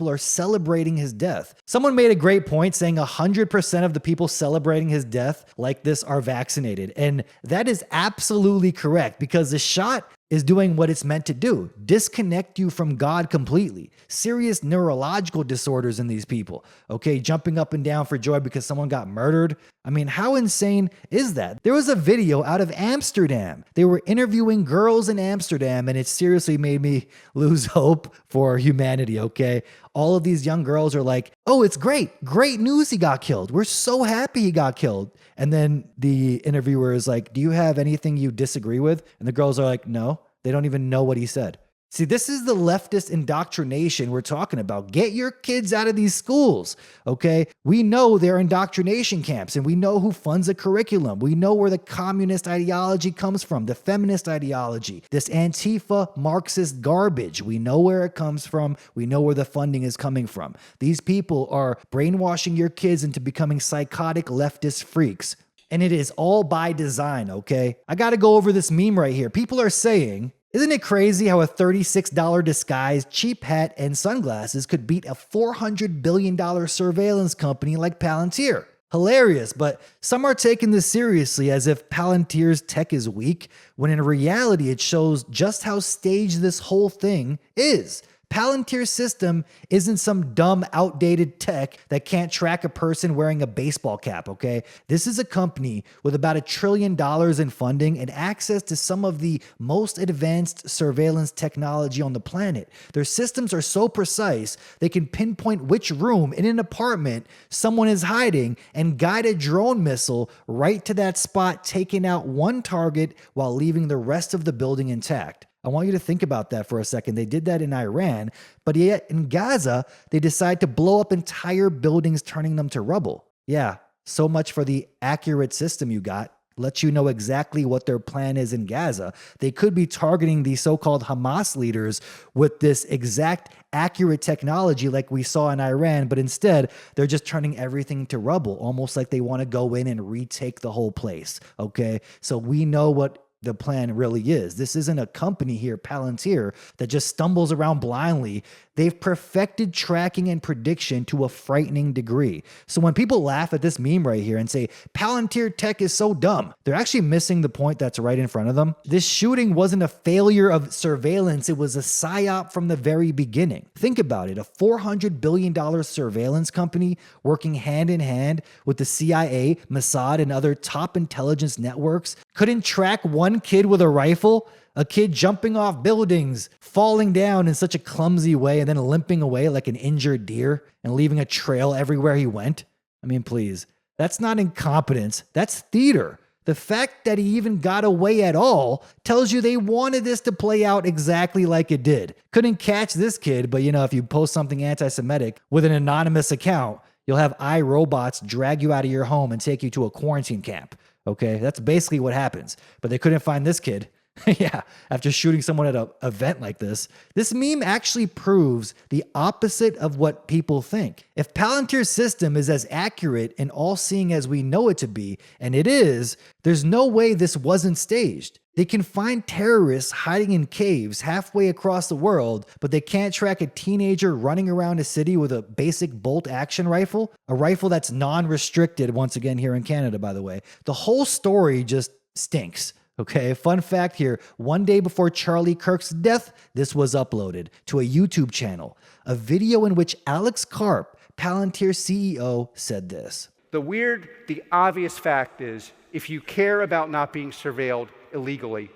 are celebrating his death. Someone made a great point saying 100% of the people celebrating his death like this are vaccinated. And that is absolutely correct, because the shot is doing what it's meant to do. Disconnect you from God completely. Serious neurological disorders in these people. Okay, jumping up and down for joy because someone got murdered. I mean, how insane is that? There was a video out of Amsterdam. They were interviewing girls in Amsterdam, and it seriously made me lose hope for humanity, okay? All of these young girls are like, oh, it's great. Great news he got killed. We're so happy he got killed. And then the interviewer is like, do you have anything you disagree with? And the girls are like, no. They don't even know what he said. See, this is the leftist indoctrination we're talking about. Get your kids out of these schools, okay? We know they're indoctrination camps, and we know who funds the curriculum. We know where the communist ideology comes from, the feminist ideology, this Antifa Marxist garbage. We know where it comes from. We know where the funding is coming from. These people are brainwashing your kids into becoming psychotic leftist freaks. And it is all by design, okay? I gotta go over this meme right here. People are saying, isn't it crazy how a $36 disguise, cheap hat, and sunglasses could beat a $400 billion surveillance company like Palantir? Hilarious, but some are taking this seriously as if Palantir's tech is weak, when in reality it shows just how staged this whole thing is. Palantir's system isn't some dumb, outdated tech that can't track a person wearing a baseball cap, okay? This is a company with about $1 trillion in funding and access to some of the most advanced surveillance technology on the planet. Their systems are so precise, they can pinpoint which room in an apartment someone is hiding and guide a drone missile right to that spot, taking out one target while leaving the rest of the building intact. I want you to think about that for a second. They did that in Iran, but yet in Gaza, they decide to blow up entire buildings, turning them to rubble. Yeah, so much for the accurate system you got. Lets you know exactly what their plan is in Gaza. They could be targeting the so-called Hamas leaders with this exact accurate technology like we saw in Iran, but instead, they're just turning everything to rubble, almost like they want to go in and retake the whole place, okay? So we know what the plan really is. This isn't a company here, Palantir, that just stumbles around blindly. They've perfected tracking and prediction to a frightening degree. So when people laugh at this meme right here and say, Palantir tech is so dumb, they're actually missing the point that's right in front of them. This shooting wasn't a failure of surveillance. It was a psyop from the very beginning. Think about it. A $400 billion surveillance company working hand in hand with the CIA, Mossad, and other top intelligence networks couldn't track one kid with a rifle. A kid jumping off buildings, falling down in such a clumsy way, and then limping away like an injured deer and leaving a trail everywhere he went. I mean, please, that's not incompetence. That's theater. The fact that he even got away at all tells you they wanted this to play out exactly like it did. Couldn't catch this kid, but if you post something anti-Semitic with an anonymous account, you'll have iRobots drag you out of your home and take you to a quarantine camp. Okay, that's basically what happens. But they couldn't find this kid. Yeah, after shooting someone at an event like this. This meme actually proves the opposite of what people think. If Palantir's system is as accurate and all-seeing as we know it to be, and it is, there's no way this wasn't staged. They can find terrorists hiding in caves halfway across the world, but they can't track a teenager running around a city with a basic bolt-action rifle, a rifle that's non-restricted, once again here in Canada, by the way. The whole story just stinks. Okay, fun fact here. One day before Charlie Kirk's death, this was uploaded to a YouTube channel, a video in which Alex Karp, Palantir CEO, said this. The obvious fact is, if you care about not being surveilled illegally,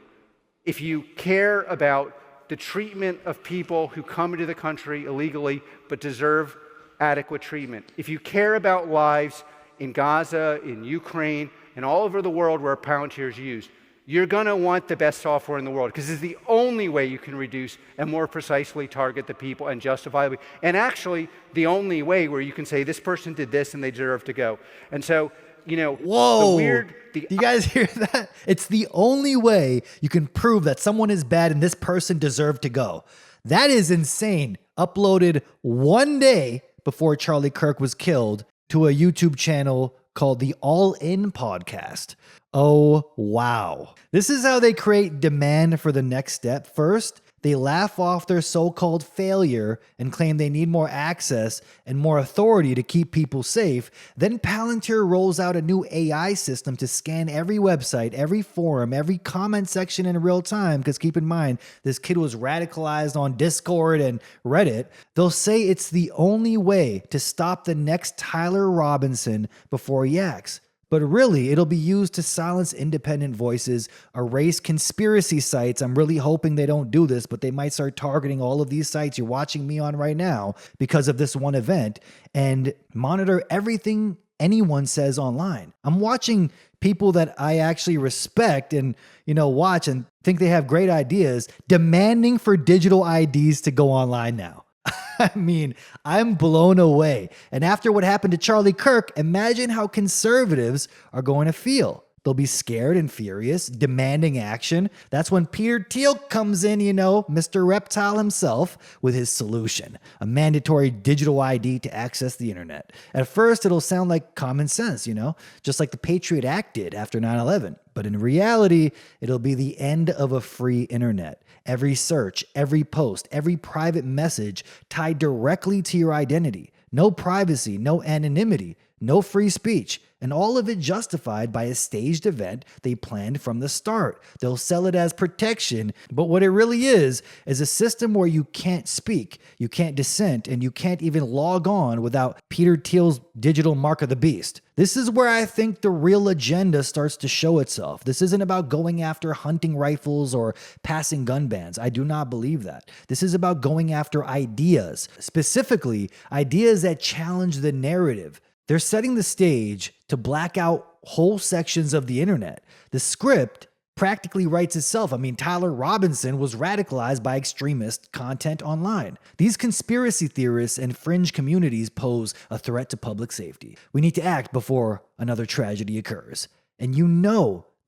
if you care about the treatment of people who come into the country illegally but deserve adequate treatment, if you care about lives in Gaza, in Ukraine, and all over the world where Palantir is used, you're going to want the best software in the world because it's the only way you can reduce and more precisely target the people and justifiably. And actually, the only way where you can say this person did this and they deserve to go. And so, whoa, do you guys hear that? It's the only way you can prove that someone is bad and this person deserved to go. That is insane. Uploaded one day before Charlie Kirk was killed to a YouTube channel called the All In Podcast. Oh, wow. This is how they create demand for the next step. First, they laugh off their so-called failure and claim they need more access and more authority to keep people safe. Then Palantir rolls out a new AI system to scan every website, every forum, every comment section in real time. Because keep in mind, this kid was radicalized on Discord and Reddit. They'll say it's the only way to stop the next Tyler Robinson before he acts. But really, it'll be used to silence independent voices, erase conspiracy sites. I'm really hoping they don't do this, but they might start targeting all of these sites you're watching me on right now because of this one event and monitor everything anyone says online. I'm watching people that I actually respect and, watch and think they have great ideas, demanding for digital IDs to go online now. I mean, I'm blown away. And after what happened to Charlie Kirk, imagine how conservatives are going to feel. They'll be scared and furious, demanding action. That's when Peter Thiel comes in, Mr. Reptile himself, with his solution, a mandatory digital ID to access the internet. At first, it'll sound like common sense, just like the Patriot Act did after 9/11. But in reality, it'll be the end of a free internet. Every search, every post, every private message tied directly to your identity. No privacy, no anonymity, no free speech. And all of it justified by a staged event they planned from the start. They'll sell it as protection, but what it really is a system where you can't speak, you can't dissent, and you can't even log on without Peter Thiel's digital mark of the beast. This is where I think the real agenda starts to show itself. This isn't about going after hunting rifles or passing gun bans. I do not believe that. This is about going after ideas, specifically ideas that challenge the narrative. They're setting the stage to black out whole sections of the internet. The script practically writes itself. I mean, Tyler Robinson was radicalized by extremist content online. These conspiracy theorists and fringe communities pose a threat to public safety. We need to act before another tragedy occurs. And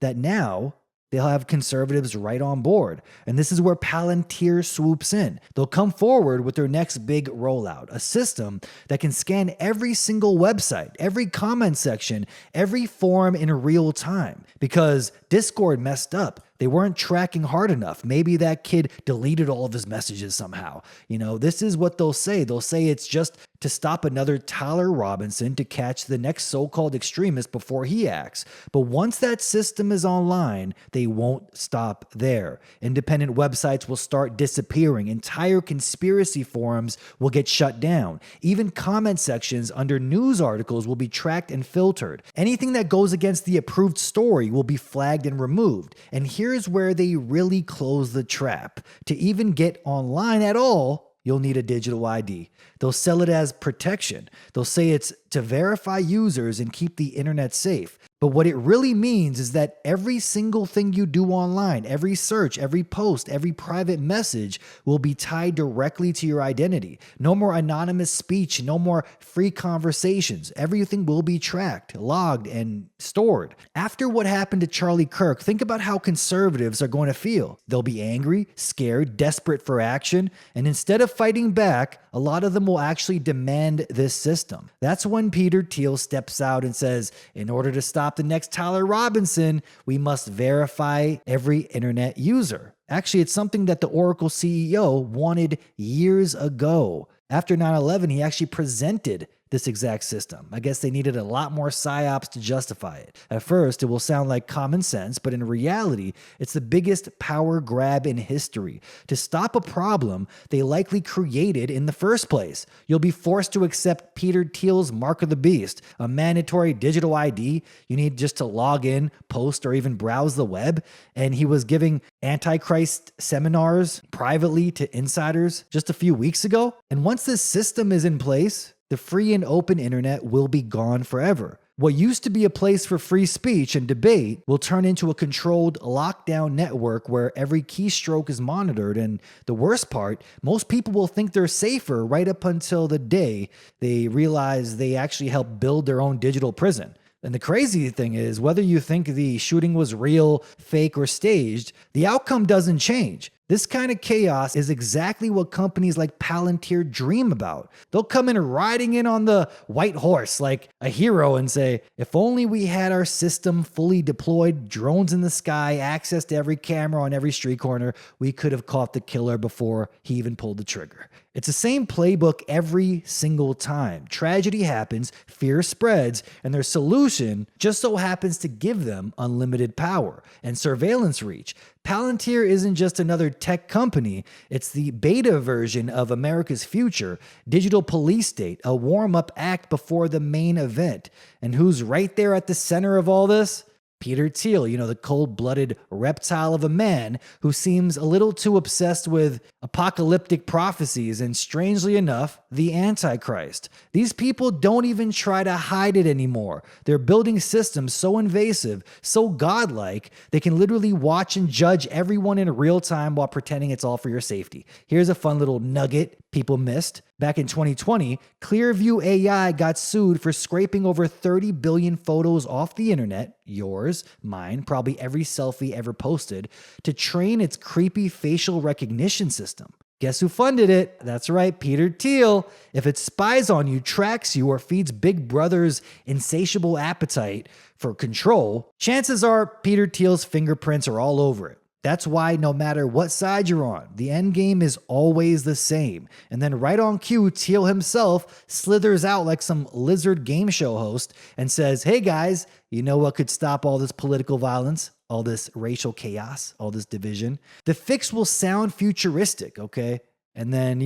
that now they'll have conservatives right on board. And this is where Palantir swoops in. They'll come forward with their next big rollout, a system that can scan every single website, every comment section, every forum in real time. Because Discord messed up. They weren't tracking hard enough. Maybe that kid deleted all of his messages somehow. This is what they'll say. They'll say it's just to stop another Tyler Robinson to catch the next so-called extremist before he acts. But once that system is online, they won't stop there. Independent websites will start disappearing. Entire conspiracy forums will get shut down. Even comment sections under news articles will be tracked and filtered. Anything that goes against the approved story will be flagged and removed. And here's where they really close the trap. To even get online at all, you'll need a digital ID. They'll sell it as protection. They'll say it's to verify users and keep the internet safe. But what it really means is that every single thing you do online, every search, every post, every private message will be tied directly to your identity. No more anonymous speech, no more free conversations. Everything will be tracked, logged, and stored. After what happened to Charlie Kirk, think about how conservatives are going to feel. They'll be angry, scared, desperate for action, and instead of fighting back, a lot of them will actually demand this system. That's when Peter Thiel steps out and says, in order to stop the next Tyler Robinson, we must verify every internet user. Actually, it's something that the Oracle CEO wanted years ago. After 9/11, he actually presented this exact system. I guess they needed a lot more psyops to justify it. At first, it will sound like common sense, but in reality, it's the biggest power grab in history. To stop a problem they likely created in the first place. You'll be forced to accept Peter Thiel's Mark of the Beast, a mandatory digital ID you need just to log in, post, or even browse the web. And he was giving Antichrist seminars privately to insiders just a few weeks ago. And once this system is in place, the free and open internet will be gone forever. What used to be a place for free speech and debate will turn into a controlled lockdown network where every keystroke is monitored. And the worst part, most people will think they're safer right up until the day they realize they actually helped build their own digital prison. And the crazy thing is, whether you think the shooting was real, fake, or staged, the outcome doesn't change. This kind of chaos is exactly what companies like Palantir dream about. They'll come in riding in on the white horse like a hero and say, if only we had our system fully deployed, drones in the sky, access to every camera on every street corner, we could have caught the killer before he even pulled the trigger. It's the same playbook every single time. Tragedy happens, fear spreads, and their solution just so happens to give them unlimited power and surveillance reach. Palantir isn't just another tech company, it's the beta version of America's future, digital police state, a warm-up act before the main event. And who's right there at the center of all this? Peter Thiel, the cold-blooded reptile of a man who seems a little too obsessed with apocalyptic prophecies and, strangely enough, the Antichrist. These people don't even try to hide it anymore. They're building systems so invasive, so godlike, they can literally watch and judge everyone in real time while pretending it's all for your safety. Here's a fun little nugget people missed. Back in 2020, Clearview AI got sued for scraping over 30 billion photos off the internet, yours, mine, probably every selfie ever posted, to train its creepy facial recognition system. Guess who funded it? That's right, Peter Thiel. If it spies on you, tracks you, or feeds Big Brother's insatiable appetite for control, chances are Peter Thiel's fingerprints are all over it. That's why no matter what side you're on, the end game is always the same. And then right on cue, Thiel himself slithers out like some lizard game show host and says, hey guys, you know what could stop all this political violence, all this racial chaos, all this division? The fix will sound futuristic, okay? And then,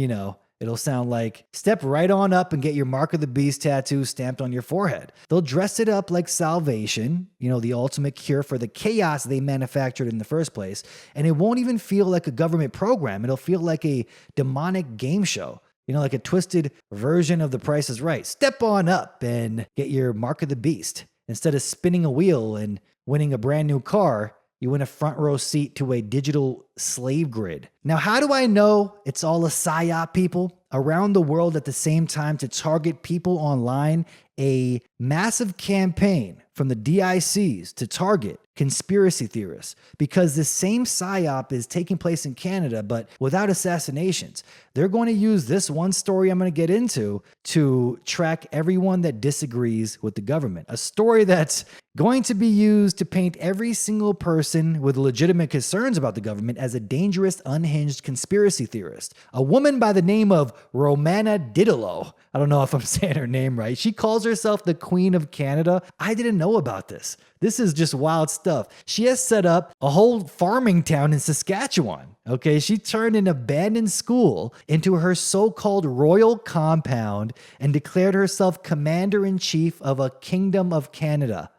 it'll sound like, step right on up and get your Mark of the Beast tattoo stamped on your forehead. They'll dress it up like salvation, the ultimate cure for the chaos they manufactured in the first place. And it won't even feel like a government program. It'll feel like a demonic game show. Like a twisted version of The Price is Right. Step on up and get your Mark of the Beast. Instead of spinning a wheel and winning a brand new car, you win a front row seat to a digital slave grid. Now, how do I know it's all a psyop, people? Around the world at the same time to target people online, a massive campaign from from the DICs to target conspiracy theorists because the same psyop is taking place in Canada, but without assassinations. They're going to use this one story I'm going to get into to track everyone that disagrees with the government. A story that's going to be used to paint every single person with legitimate concerns about the government as a dangerous, unhinged conspiracy theorist. A woman by the name of Romana Didelot. I don't know if I'm saying her name right. She calls herself the Queen of Canada. I didn't know about this. This is just wild stuff. She has set up a whole farming town in Saskatchewan. Okay, she turned an abandoned school into her so-called royal compound and declared herself commander-in-chief of a kingdom of Canada.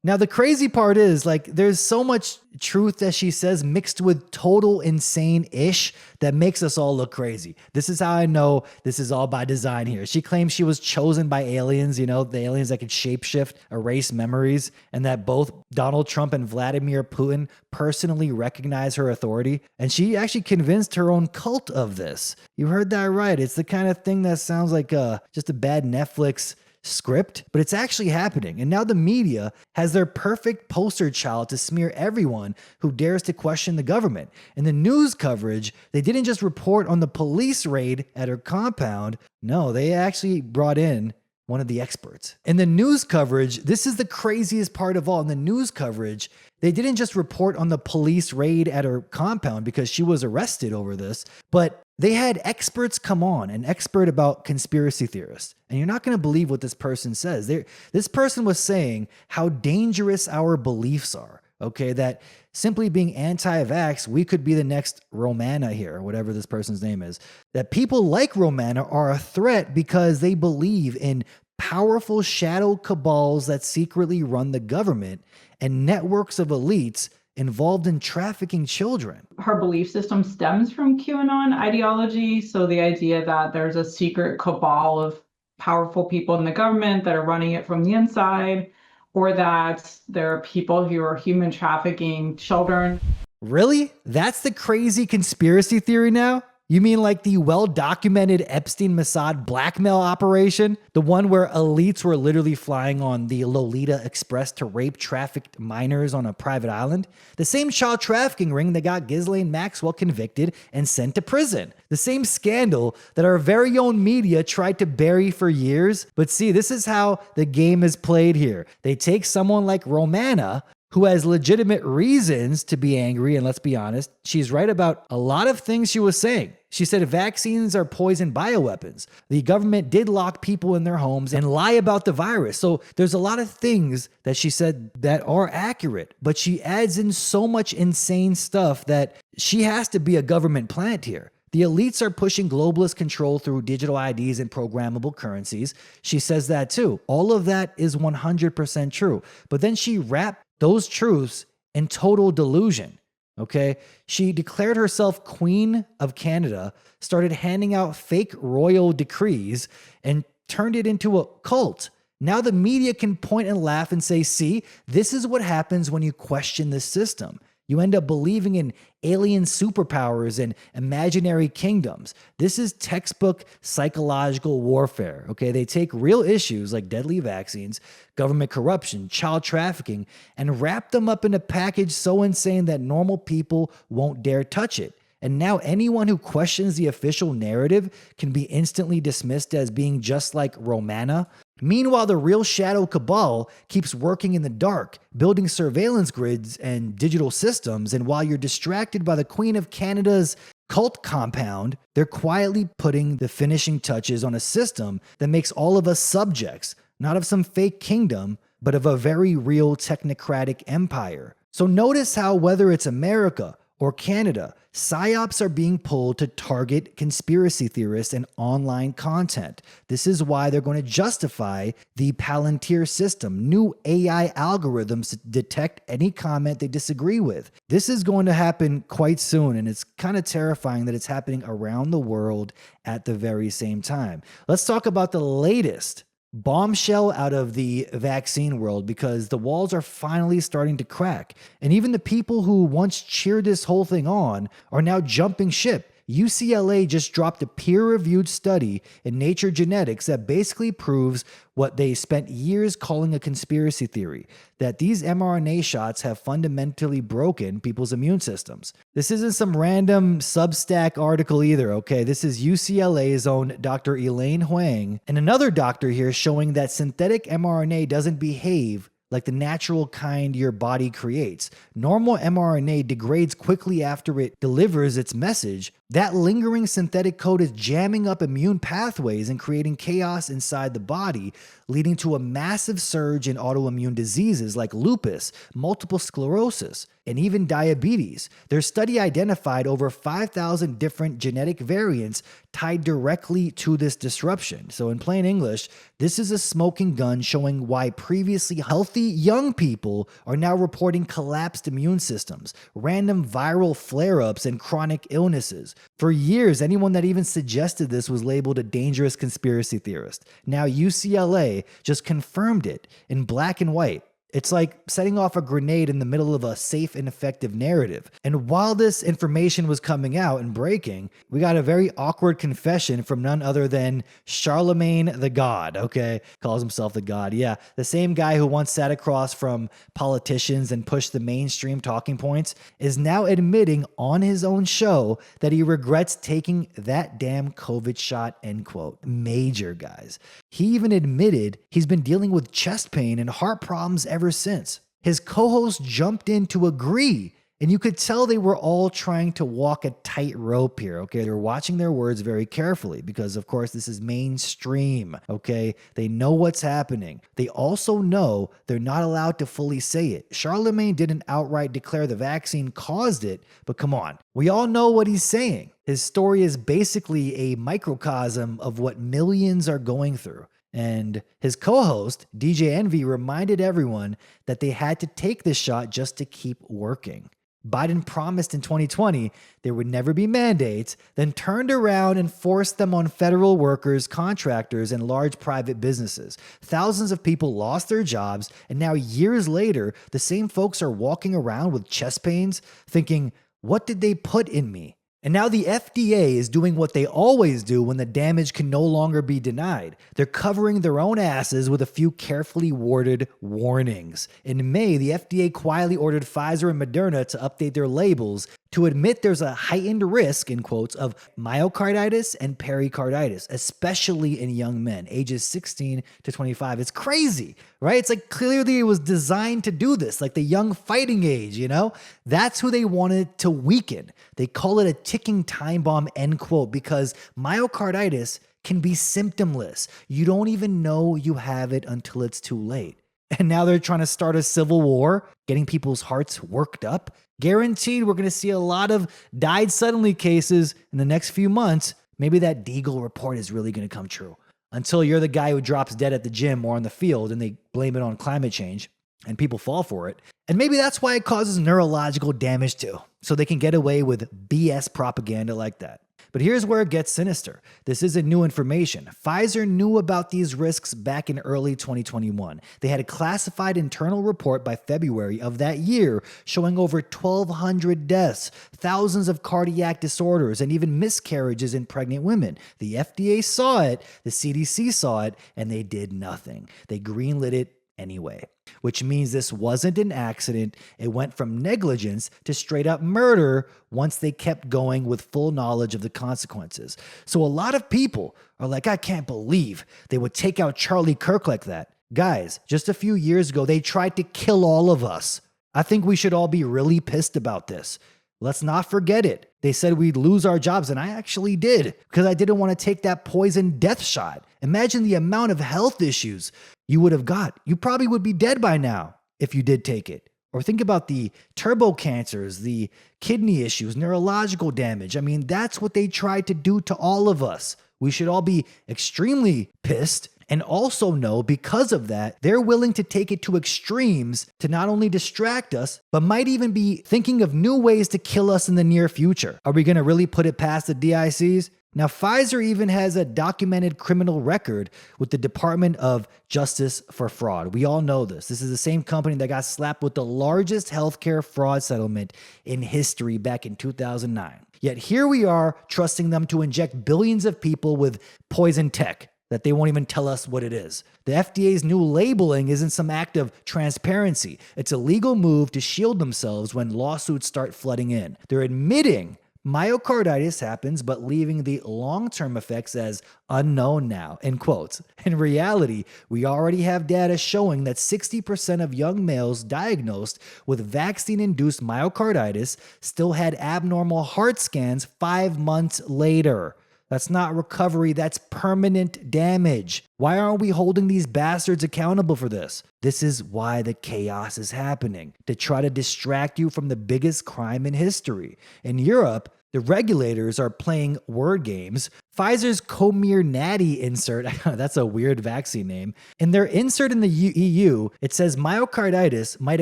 Now, the crazy part is, like, there's so much truth that she says mixed with total insane-ish that makes us all look crazy. This is how I know this is all by design here. She claims she was chosen by aliens, you know, the aliens that could shapeshift, erase memories, and that both Donald Trump and Vladimir Putin personally recognize her authority. And she actually convinced her own cult of this. You heard that right. It's the kind of thing that sounds like just a bad Netflix script, but it's actually happening. And now the media has their perfect poster child to smear everyone who dares to question the government. In the news coverage, they didn't just report on the police raid at her compound. No, they actually brought in one of the experts. In the news coverage, this is the craziest part of all. In the news coverage, they didn't just report on the police raid at her compound because she was arrested over this, but they had experts come on, an expert about conspiracy theorists. And you're not going to believe what this person says. This person was saying how dangerous our beliefs are, okay? That simply being anti-vax, we could be the next Romana here, or whatever this person's name is. That people like Romana are a threat because they believe in powerful shadow cabals that secretly run the government and networks of elites involved in trafficking children. Her belief system stems from QAnon ideology. So the idea that there's a secret cabal of powerful people in the government that are running it from the inside, or that there are people who are human trafficking children. Really? That's the crazy conspiracy theory now? You mean like the well-documented Epstein-Mossad blackmail operation? The one where elites were literally flying on the Lolita Express to rape trafficked minors on a private island? The same child trafficking ring that got Ghislaine Maxwell convicted and sent to prison. The same scandal that our very own media tried to bury for years. But see, this is how the game is played here. They take someone like Romana, who has legitimate reasons to be angry, and let's be honest, she's right about a lot of things she was saying. She said vaccines are poison bioweapons. The government did lock people in their homes and lie about the virus. So there's a lot of things that she said that are accurate, but she adds in so much insane stuff that she has to be a government plant here. The elites are pushing globalist control through digital IDs and programmable currencies. She says that too. All of that is 100% true. But then she wrapped those truths in total delusion. Okay. She declared herself Queen of Canada, started handing out fake royal decrees, and turned it into a cult. Now the media can point and laugh and say, see, this is what happens when you question the system. You end up believing in alien superpowers and imaginary kingdoms. This is textbook psychological warfare, okay? They take real issues like deadly vaccines, government corruption, child trafficking, and wrap them up in a package so insane that normal people won't dare touch it. And now anyone who questions the official narrative can be instantly dismissed as being just like Romana. Meanwhile, the real shadow cabal keeps working in the dark, building surveillance grids and digital systems. And while you're distracted by the Queen of Canada's cult compound, they're quietly putting the finishing touches on a system that makes all of us subjects, not of some fake kingdom, but of a very real technocratic empire. So notice how whether it's America or Canada, psyops are being pulled to target conspiracy theorists and online content. This is why they're going to justify the Palantir system, new AI algorithms to detect any comment they disagree with. This is going to happen quite soon, and it's kind of terrifying that it's happening around the world at the very same time. Let's talk about the latest bombshell out of the vaccine world, because the walls are finally starting to crack. And even the people who once cheered this whole thing on are now jumping ship. UCLA just dropped a peer-reviewed study in Nature Genetics that basically proves what they spent years calling a conspiracy theory, that these mRNA shots have fundamentally broken people's immune systems. This isn't some random Substack article either, okay? This is UCLA's own Dr. Elaine Huang and another doctor here showing that synthetic mRNA doesn't behave like the natural kind your body creates. Normal mRNA degrades quickly after it delivers its message. That lingering synthetic code is jamming up immune pathways and creating chaos inside the body, leading to a massive surge in autoimmune diseases like lupus, multiple sclerosis, and even diabetes. Their study identified over 5,000 different genetic variants tied directly to this disruption. So in plain English, this is a smoking gun showing why previously healthy young people are now reporting collapsed immune systems, random viral flare-ups, and chronic illnesses. For years, anyone that even suggested this was labeled a dangerous conspiracy theorist. Now UCLA just confirmed it in black and white. It's like setting off a grenade in the middle of a safe and effective narrative. And while this information was coming out and breaking, we got a very awkward confession from none other than Charlemagne the God, okay? Calls himself the God, yeah. The same guy who once sat across from politicians and pushed the mainstream talking points is now admitting on his own show that he regrets taking that damn COVID shot, end quote. Major, guys. He even admitted he's been dealing with chest pain and heart problems ever since. His co-host jumped in to agree, and you could tell they were all trying to walk a tightrope here, okay? They're watching their words very carefully because, of course, this is mainstream, okay? They know what's happening. They also know they're not allowed to fully say it. Charlemagne didn't outright declare the vaccine caused it, but come on. We all know what he's saying. His story is basically a microcosm of what millions are going through. And his co-host, DJ Envy, reminded everyone that they had to take this shot just to keep working. Biden promised in 2020 there would never be mandates, then turned around and forced them on federal workers, contractors, and large private businesses. Thousands of people lost their jobs, and now years later, the same folks are walking around with chest pains thinking, what did they put in me? And now the FDA is doing what they always do when the damage can no longer be denied. They're covering their own asses with a few carefully worded warnings. In May, the FDA quietly ordered Pfizer and Moderna to update their labels to admit there's a heightened risk, in quotes, of myocarditis and pericarditis, especially in young men, ages 16 to 25. It's crazy, right? It's like clearly it was designed to do this, like the young fighting age, you know? That's who they wanted to weaken. They call it a ticking time bomb, end quote, because myocarditis can be symptomless. You don't even know you have it until it's too late. And now they're trying to start a civil war, getting people's hearts worked up. Guaranteed we're going to see a lot of died suddenly cases in the next few months. Maybe that Deagle report is really going to come true. Until you're the guy who drops dead at the gym or on the field and they blame it on climate change and people fall for it. And maybe that's why it causes neurological damage too. So they can get away with BS propaganda like that. But here's where it gets sinister. This isn't new information. Pfizer knew about these risks back in early 2021. They had a classified internal report by February of that year showing over 1,200 deaths, thousands of cardiac disorders, and even miscarriages in pregnant women. The FDA saw it, the CDC saw it, and they did nothing. They greenlit it anyway, which means this wasn't an accident. It went from negligence to straight up murder once they kept going with full knowledge of the consequences. So a lot of people are like, I can't believe they would take out Charlie Kirk like that. Guys, just a few years ago, they tried to kill all of us. I think we should all be really pissed about this. Let's not forget it. They said we'd lose our jobs, and I actually did because I didn't want to take that poison death shot. Imagine the amount of health issues you would have got. You probably would be dead by now if you did take it. Or think about the turbo cancers, the kidney issues, neurological damage. I mean, that's what they tried to do to all of us. We should all be extremely pissed. And also know, because of that, they're willing to take it to extremes to not only distract us, but might even be thinking of new ways to kill us in the near future. Are we going to really put it past the DICs? Now, Pfizer even has a documented criminal record with the Department of Justice for fraud. We all know this. This is the same company that got slapped with the largest healthcare fraud settlement in history back in 2009. Yet here we are trusting them to inject billions of people with poison tech that they won't even tell us what it is. The FDA's new labeling isn't some act of transparency. It's a legal move to shield themselves when lawsuits start flooding in. They're admitting myocarditis happens, but leaving the long-term effects as unknown now, in quotes. In reality, we already have data showing that 60% of young males diagnosed with vaccine-induced myocarditis still had abnormal heart scans 5 months later. That's not recovery, that's permanent damage. Why aren't we holding these bastards accountable for this? This is why the chaos is happening, to try to distract you from the biggest crime in history. In Europe, the regulators are playing word games. Pfizer's Comirnaty insert, that's a weird vaccine name, in their insert in the EU, it says myocarditis might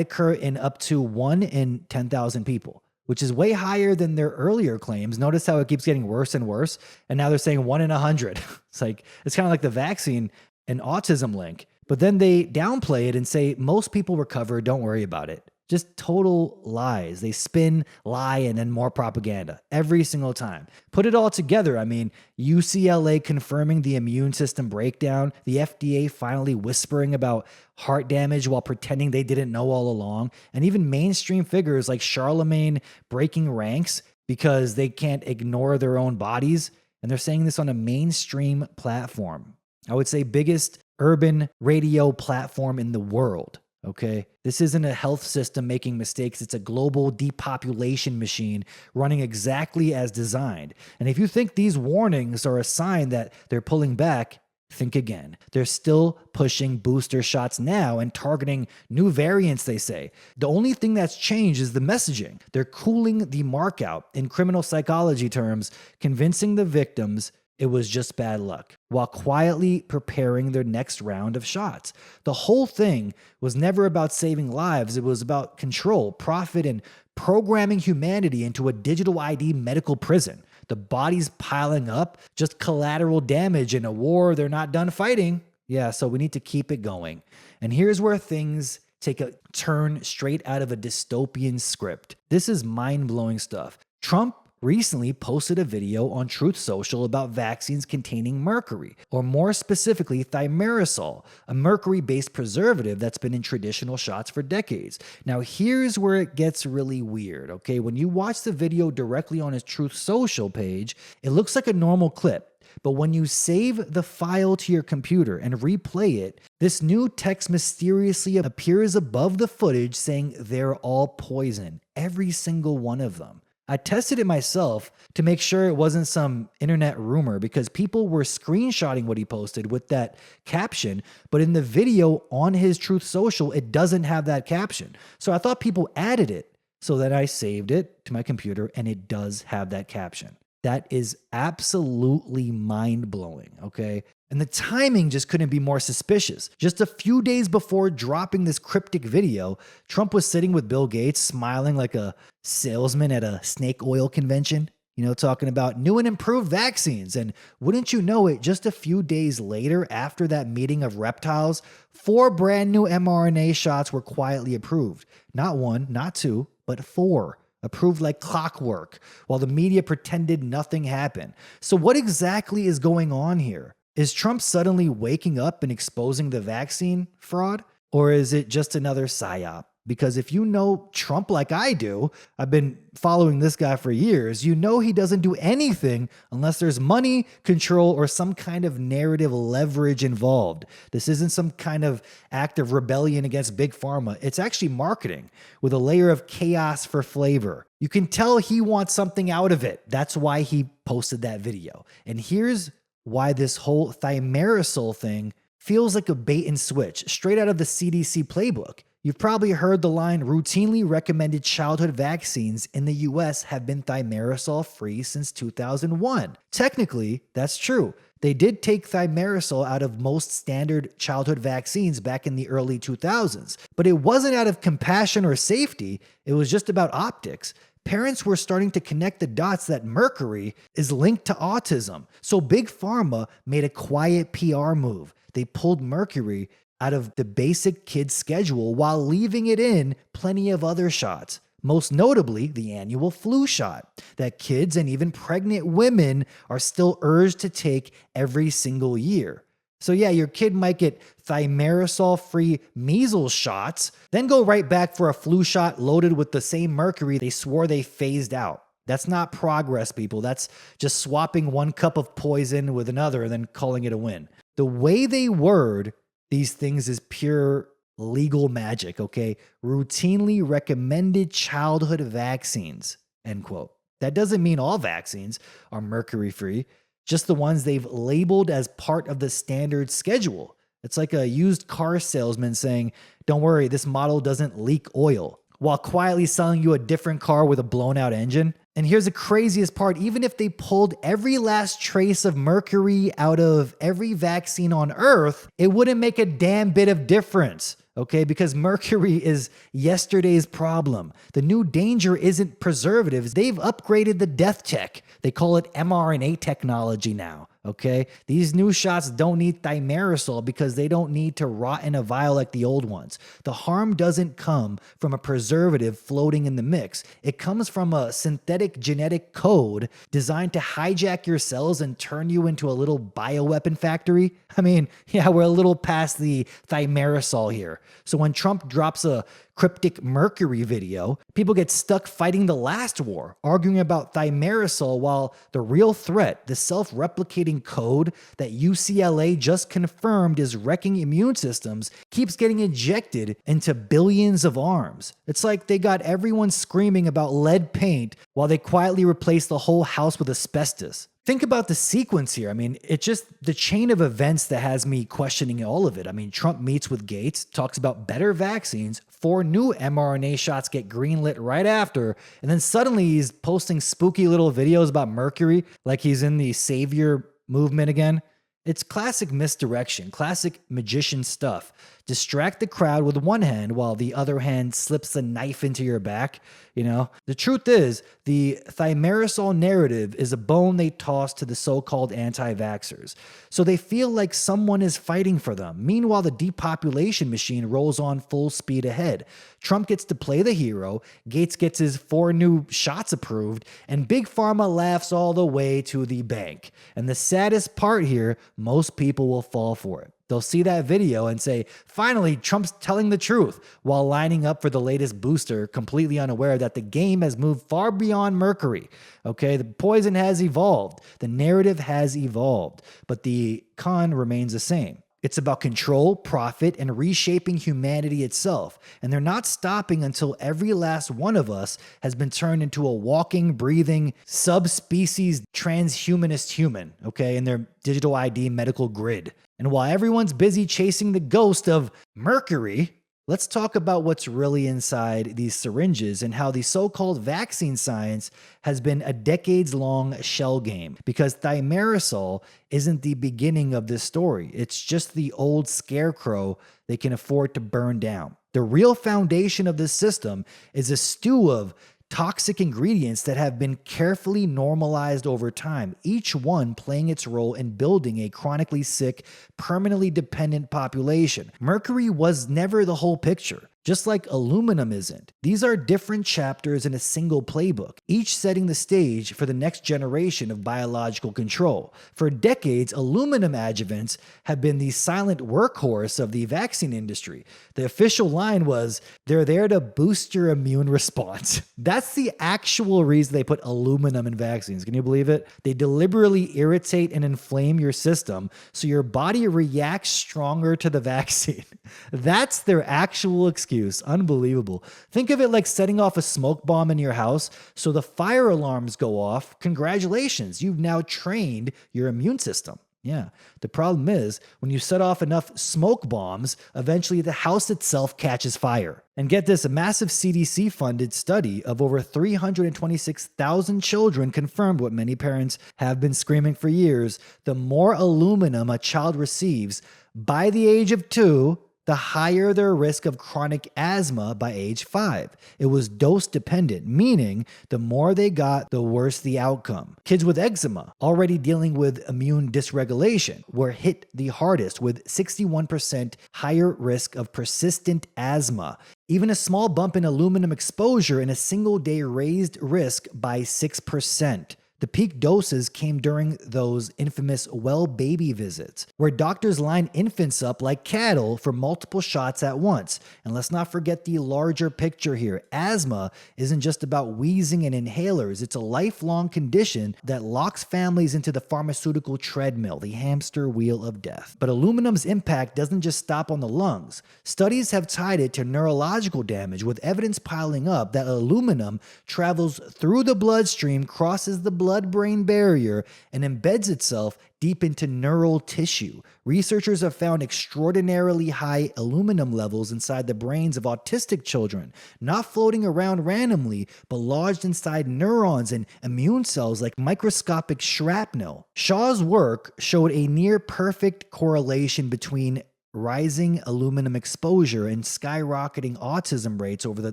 occur in up to 1 in 10,000 people, which is way higher than their earlier claims. Notice how it keeps getting worse and worse. And now they're saying 1 in 100. It's kind of like the vaccine and autism link. But then they downplay it and say, most people recover, don't worry about it. Just total lies. They spin, lie, and then more propaganda every single time. Put it all together. I mean, UCLA confirming the immune system breakdown, the FDA finally whispering about heart damage while pretending they didn't know all along, and even mainstream figures like Charlemagne breaking ranks because they can't ignore their own bodies. And they're saying this on a mainstream platform. I would say biggest urban radio platform in the world. Okay, this isn't a health system making mistakes. It's a global depopulation machine running exactly as designed. And if you think these warnings are a sign that they're pulling back, think again. They're still pushing booster shots now and targeting new variants, they say. The only thing that's changed is the messaging. They're cooling the mark out, in criminal psychology terms, convincing the victims it was just bad luck, while quietly preparing their next round of shots. The whole thing was never about saving lives. It was about control, profit, and programming humanity into a digital ID medical prison. The bodies piling up, just collateral damage in a war they're not done fighting. Yeah, so we need to keep it going. And here's where things take a turn straight out of a dystopian script. This is mind-blowing stuff. Trump recently posted a video on Truth Social about vaccines containing mercury, or more specifically, thimerosal, a mercury-based preservative that's been in traditional shots for decades. Now, here's where it gets really weird, okay? When you watch the video directly on his Truth Social page, it looks like a normal clip. But when you save the file to your computer and replay it, this new text mysteriously appears above the footage saying they're all poison, every single one of them. I tested it myself to make sure it wasn't some internet rumor because people were screenshotting what he posted with that caption, but in the video on his Truth Social, it doesn't have that caption. So I thought people added it, so that I saved it to my computer and it does have that caption. That is absolutely mind-blowing, okay? And the timing just couldn't be more suspicious. Just a few days before dropping this cryptic video, Trump was sitting with Bill Gates, smiling like a salesman at a snake oil convention, talking about new and improved vaccines. And wouldn't you know it, just a few days later, after that meeting of reptiles, 4 brand new mRNA shots were quietly approved. Not 1, not 2, but 4. Approved like clockwork, while the media pretended nothing happened. So what exactly is going on here? Is Trump suddenly waking up and exposing the vaccine fraud? Or is it just another psyop? Because if you know Trump like I do, I've been following this guy for years, you know he doesn't do anything unless there's money, control, or some kind of narrative leverage involved. This isn't some kind of act of rebellion against Big Pharma. It's actually marketing with a layer of chaos for flavor. You can tell he wants something out of it. That's why he posted that video. And here's why this whole thimerosal thing feels like a bait and switch, straight out of the CDC playbook. You've probably heard the line, routinely recommended childhood vaccines in the US have been thimerosal free since 2001. Technically, that's true. They did take thimerosal out of most standard childhood vaccines back in the early 2000s, but it wasn't out of compassion or safety, it was just about optics. Parents were starting to connect the dots that mercury is linked to autism. So Big Pharma made a quiet PR move. They pulled mercury out of the basic kid's schedule while leaving it in plenty of other shots. most notably the annual flu shot that kids and even pregnant women are still urged to take every single year. So yeah, your kid might get thimerosal-free measles shots, then go right back for a flu shot loaded with the same mercury they swore they phased out. That's not progress, people. That's just swapping one cup of poison with another and then calling it a win. The way they word these things is pure legal magic, okay? Routinely recommended childhood vaccines, end quote. That doesn't mean all vaccines are mercury-free, just the ones they've labeled as part of the standard schedule. It's like a used car salesman saying, don't worry, this model doesn't leak oil, while quietly selling you a different car with a blown out engine. And here's the craziest part, even if they pulled every last trace of mercury out of every vaccine on Earth, it wouldn't make a damn bit of difference. Okay, because mercury is yesterday's problem. The new danger isn't preservatives. They've upgraded the death tech. They call it mRNA technology now. Okay, these new shots don't need thimerosal because they don't need to rot in a vial like the old ones. The harm doesn't come from a preservative floating in the mix. It comes from a synthetic genetic code designed to hijack your cells and turn you into a little bioweapon factory. I mean, yeah, we're a little past the thimerosal here. So when Trump drops a cryptic mercury video, people get stuck fighting the last war, arguing about thimerosal, while the real threat, the self-replicating code that UCLA just confirmed is wrecking immune systems, keeps getting injected into billions of arms. It's like they got everyone screaming about lead paint while they quietly replace the whole house with asbestos. Think about the sequence here. I mean, it's just the chain of events that has me questioning all of it. I mean, Trump meets with Gates, talks about better vaccines, 4 new mRNA shots get greenlit right after, and then suddenly he's posting spooky little videos about mercury like he's in the savior movement again. It's classic misdirection, classic magician stuff. Distract the crowd with one hand while the other hand slips a knife into your back. You know, the truth is the thimerosal narrative is a bone they toss to the so-called anti-vaxxers. So they feel like someone is fighting for them. Meanwhile, the depopulation machine rolls on full speed ahead. Trump gets to play the hero, Gates gets his 4 new shots approved, and Big Pharma laughs all the way to the bank. And the saddest part here, most people will fall for it. They'll see that video and say, finally, Trump's telling the truth, while lining up for the latest booster, completely unaware that the game has moved far beyond mercury. Okay, the poison has evolved. The narrative has evolved, but the con remains the same. It's about control, profit, and reshaping humanity itself. And they're not stopping until every last one of us has been turned into a walking, breathing, subspecies transhumanist human, okay, in their digital ID medical grid. And while everyone's busy chasing the ghost of mercury, let's talk about what's really inside these syringes and how the so-called vaccine science has been a decades-long shell game. Because thimerosal isn't the beginning of this story. It's just the old scarecrow they can afford to burn down. The real foundation of this system is a stew of toxic ingredients that have been carefully normalized over time, each one playing its role in building a chronically sick, permanently dependent population. Mercury was never the whole picture, just like aluminum isn't. These are different chapters in a single playbook, each setting the stage for the next generation of biological control. For decades, aluminum adjuvants have been the silent workhorse of the vaccine industry. The official line was, they're there to boost your immune response. That's the actual reason they put aluminum in vaccines. Can you believe it? They deliberately irritate and inflame your system so your body reacts stronger to the vaccine. That's their actual excuse. Unbelievable. Think of it like setting off a smoke bomb in your house so the fire alarms go off. Congratulations, you've now trained your immune system. Yeah. The problem is when you set off enough smoke bombs, eventually the house itself catches fire. And get this, a massive CDC-funded study of over 326,000 children confirmed what many parents have been screaming for years. The more aluminum a child receives by the age of 2, the higher their risk of chronic asthma by age 5. It was dose dependent, meaning the more they got, the worse the outcome. Kids with eczema, already dealing with immune dysregulation, were hit the hardest with 61% higher risk of persistent asthma. Even a small bump in aluminum exposure in a single day raised risk by 6%. The peak doses came during those infamous well baby visits, where doctors line infants up like cattle for multiple shots at once. And let's not forget the larger picture here. Asthma isn't just about wheezing and inhalers. It's a lifelong condition that locks families into the pharmaceutical treadmill, the hamster wheel of death. But aluminum's impact doesn't just stop on the lungs. Studies have tied it to neurological damage, with evidence piling up that aluminum travels through the bloodstream, crosses the blood-brain barrier, and embeds itself deep into neural tissue. Researchers have found extraordinarily high aluminum levels inside the brains of autistic children, not floating around randomly, but lodged inside neurons and immune cells like microscopic shrapnel. Shaw's work showed a near-perfect correlation between rising aluminum exposure and skyrocketing autism rates over the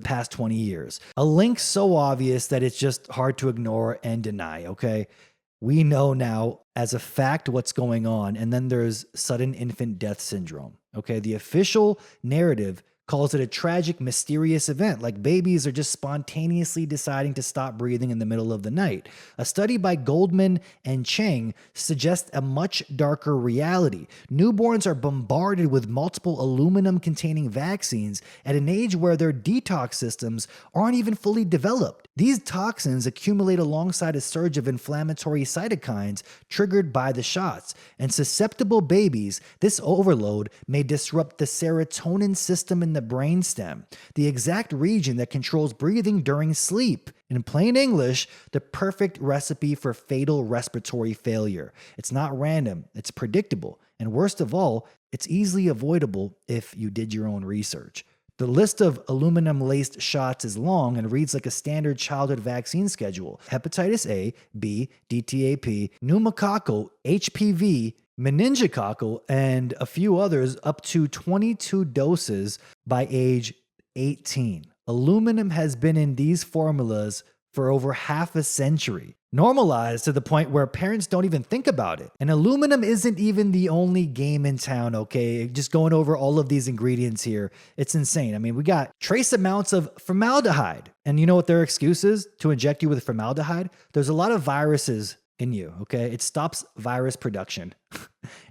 past 20 years. A link so obvious that it's just hard to ignore and deny, okay? We know now as a fact what's going on, and then there's sudden infant death syndrome, okay? The official narrative calls it a tragic, mysterious event, like babies are just spontaneously deciding to stop breathing in the middle of the night. A study by Goldman and Cheng suggests a much darker reality. Newborns are bombarded with multiple aluminum-containing vaccines at an age where their detox systems aren't even fully developed. These toxins accumulate alongside a surge of inflammatory cytokines triggered by the shots. And susceptible babies, this overload may disrupt the serotonin system in the brainstem, the exact region that controls breathing during sleep. In plain English, the perfect recipe for fatal respiratory failure. It's not random, it's predictable, and worst of all, it's easily avoidable if you did your own research. The list of aluminum-laced shots is long and reads like a standard childhood vaccine schedule. Hepatitis A, B, DTaP, pneumococcal, HPV, meningococcal, and a few others, up to 22 doses by age 18. Aluminum has been in these formulas for over half a century, normalized to the point where parents don't even think about it. And aluminum isn't even the only game in town, okay? Just going over all of these ingredients here, it's insane. I mean, we got trace amounts of formaldehyde. And you know what their excuse is to inject you with formaldehyde? There's a lot of viruses in you, okay? It stops virus production.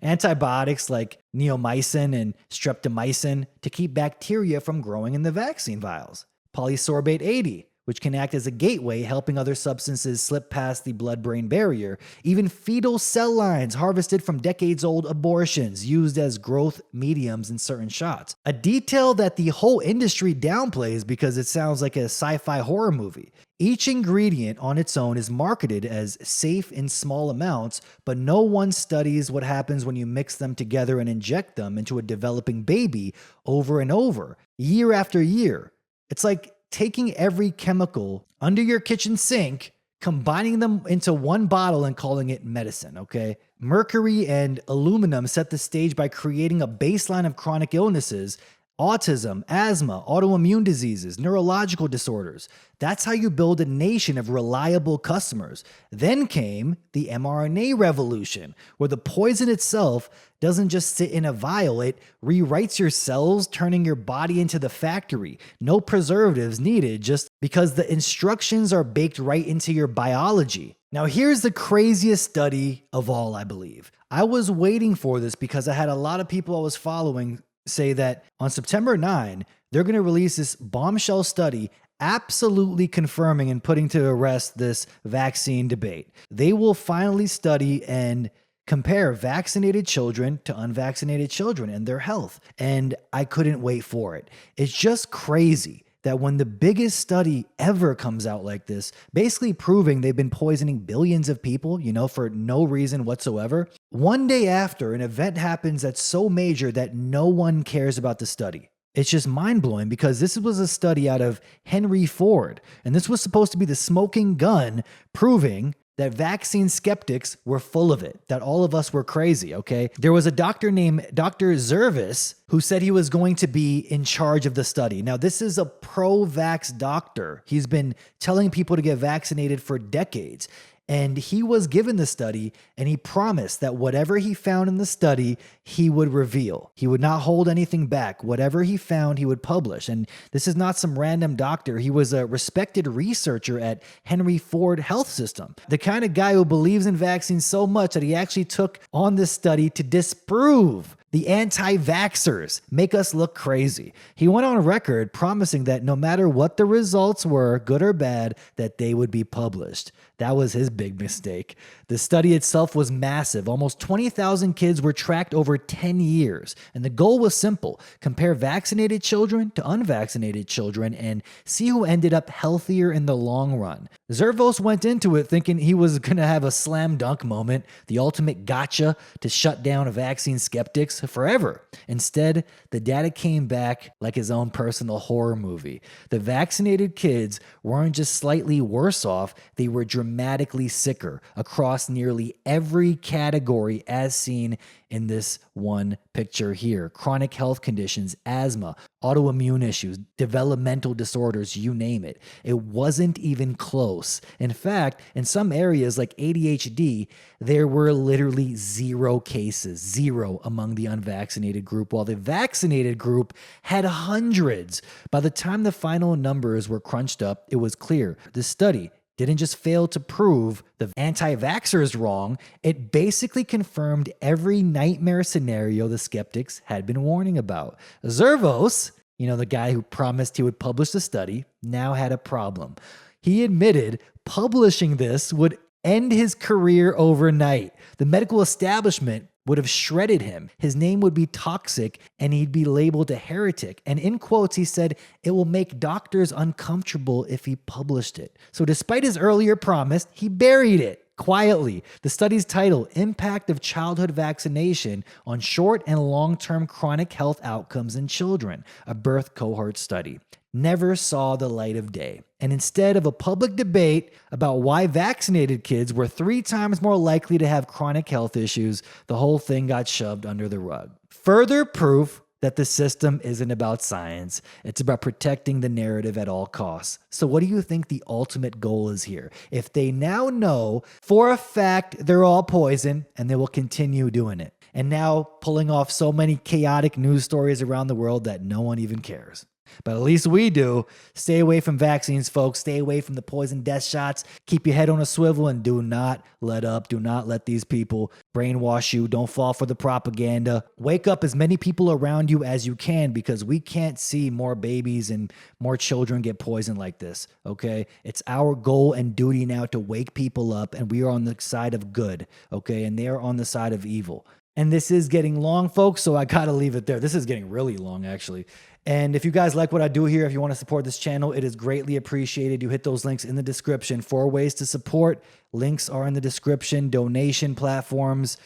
Antibiotics like neomycin and streptomycin to keep bacteria from growing in the vaccine vials. Polysorbate 80, which can act as a gateway, helping other substances slip past the blood-brain barrier. Even fetal cell lines harvested from decades-old abortions used as growth mediums in certain shots. A detail that the whole industry downplays because it sounds like a sci-fi horror movie. Each ingredient on its own is marketed as safe in small amounts, but no one studies what happens when you mix them together and inject them into a developing baby over and over, year after year. It's like taking every chemical under your kitchen sink, combining them into one bottle and calling it medicine, okay? Mercury and aluminum set the stage by creating a baseline of chronic illnesses, autism, asthma, autoimmune diseases, neurological disorders. That's how you build a nation of reliable customers. Then came the mRNA revolution, where the poison itself doesn't just sit in a vial, it rewrites your cells, turning your body into the factory. No preservatives needed, just because the instructions are baked right into your biology. Now here's the craziest study of all, I believe. I was waiting for this because I had a lot of people I was following say that on September 9, they're going to release this bombshell study absolutely confirming and putting to rest this vaccine debate. They will finally study and compare vaccinated children to unvaccinated children and their health. And I couldn't wait for it. It's just crazy that when the biggest study ever comes out like this, basically proving they've been poisoning billions of people, for no reason whatsoever, one day after, an event happens that's so major that no one cares about the study. It's just mind-blowing because this was a study out of Henry Ford, and this was supposed to be the smoking gun proving that vaccine skeptics were full of it, that all of us were crazy, okay? There was a doctor named Dr. Zervis who said he was going to be in charge of the study. Now, this is a pro-vax doctor. He's been telling people to get vaccinated for decades. And he was given the study, and he promised that whatever he found in the study, he would reveal. He would not hold anything back. Whatever he found, he would publish. And this is not some random doctor. He was a respected researcher at Henry Ford Health System, the kind of guy who believes in vaccines so much that he actually took on this study to disprove the anti-vaxxers, make us look crazy. He went on record promising that no matter what the results were, good or bad, that they would be published. That was his big mistake. The study itself was massive. Almost 20,000 kids were tracked over 10 years. And the goal was simple: compare vaccinated children to unvaccinated children and see who ended up healthier in the long run. Zervos went into it thinking he was going to have a slam dunk moment, the ultimate gotcha to shut down vaccine skeptics forever. Instead, the data came back like his own personal horror movie. The vaccinated kids weren't just slightly worse off, they were dramatically sicker across nearly every category as seen in this one picture here. Chronic health conditions, asthma, autoimmune issues, developmental disorders, you name it. It wasn't even close. In fact, in some areas like ADHD, there were literally 0 cases, 0 among the unvaccinated group, while the vaccinated group had hundreds. By the time the final numbers were crunched up, it was clear the study didn't just fail to prove the anti-vaxxers wrong, it basically confirmed every nightmare scenario the skeptics had been warning about. Zervos, the guy who promised he would publish the study, now had a problem. He admitted publishing this would end his career overnight. The medical establishment would have shredded him. His name would be toxic and he'd be labeled a heretic. And in quotes, he said, it will make doctors uncomfortable if he published it. So despite his earlier promise, he buried it quietly. The study's title, Impact of Childhood Vaccination on Short and Long-Term Chronic Health Outcomes in Children, a birth cohort study, never saw the light of day. And instead of a public debate about why vaccinated kids were 3 times more likely to have chronic health issues, the whole thing got shoved under the rug. Further proof that the system isn't about science. It's about protecting the narrative at all costs. So what do you think the ultimate goal is here? If they now know for a fact they're all poison and they will continue doing it, and now pulling off so many chaotic news stories around the world that no one even cares. But at least we do. Stay away from vaccines, folks. Stay away from the poison death shots. Keep your head on a swivel and do not let up. Do not let these people brainwash you. Don't fall for the propaganda. Wake up as many people around you as you can, because we can't see more babies and more children get poisoned like this, okay? It's our goal and duty now to wake people up, and we are on the side of good, okay? And they are on the side of evil. And this is getting long, folks, so I gotta leave it there. This is getting really long, actually. And if you guys like what I do here, if you want to support this channel, it is greatly appreciated. You hit those links in the description. 4 ways to support. Links are in the description. Donation platforms.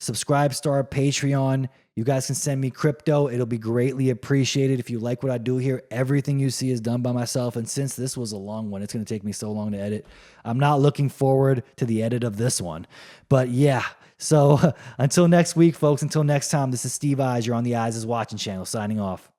Subscribe to our Patreon. You guys can send me crypto. It'll be greatly appreciated. If you like what I do here, everything you see is done by myself. And since this was a long one, it's going to take me so long to edit. I'm not looking forward to the edit of this one. But yeah, so until next week, folks, until next time, this is Steve Eyes. You're on the Eyes Is Watching channel, signing off.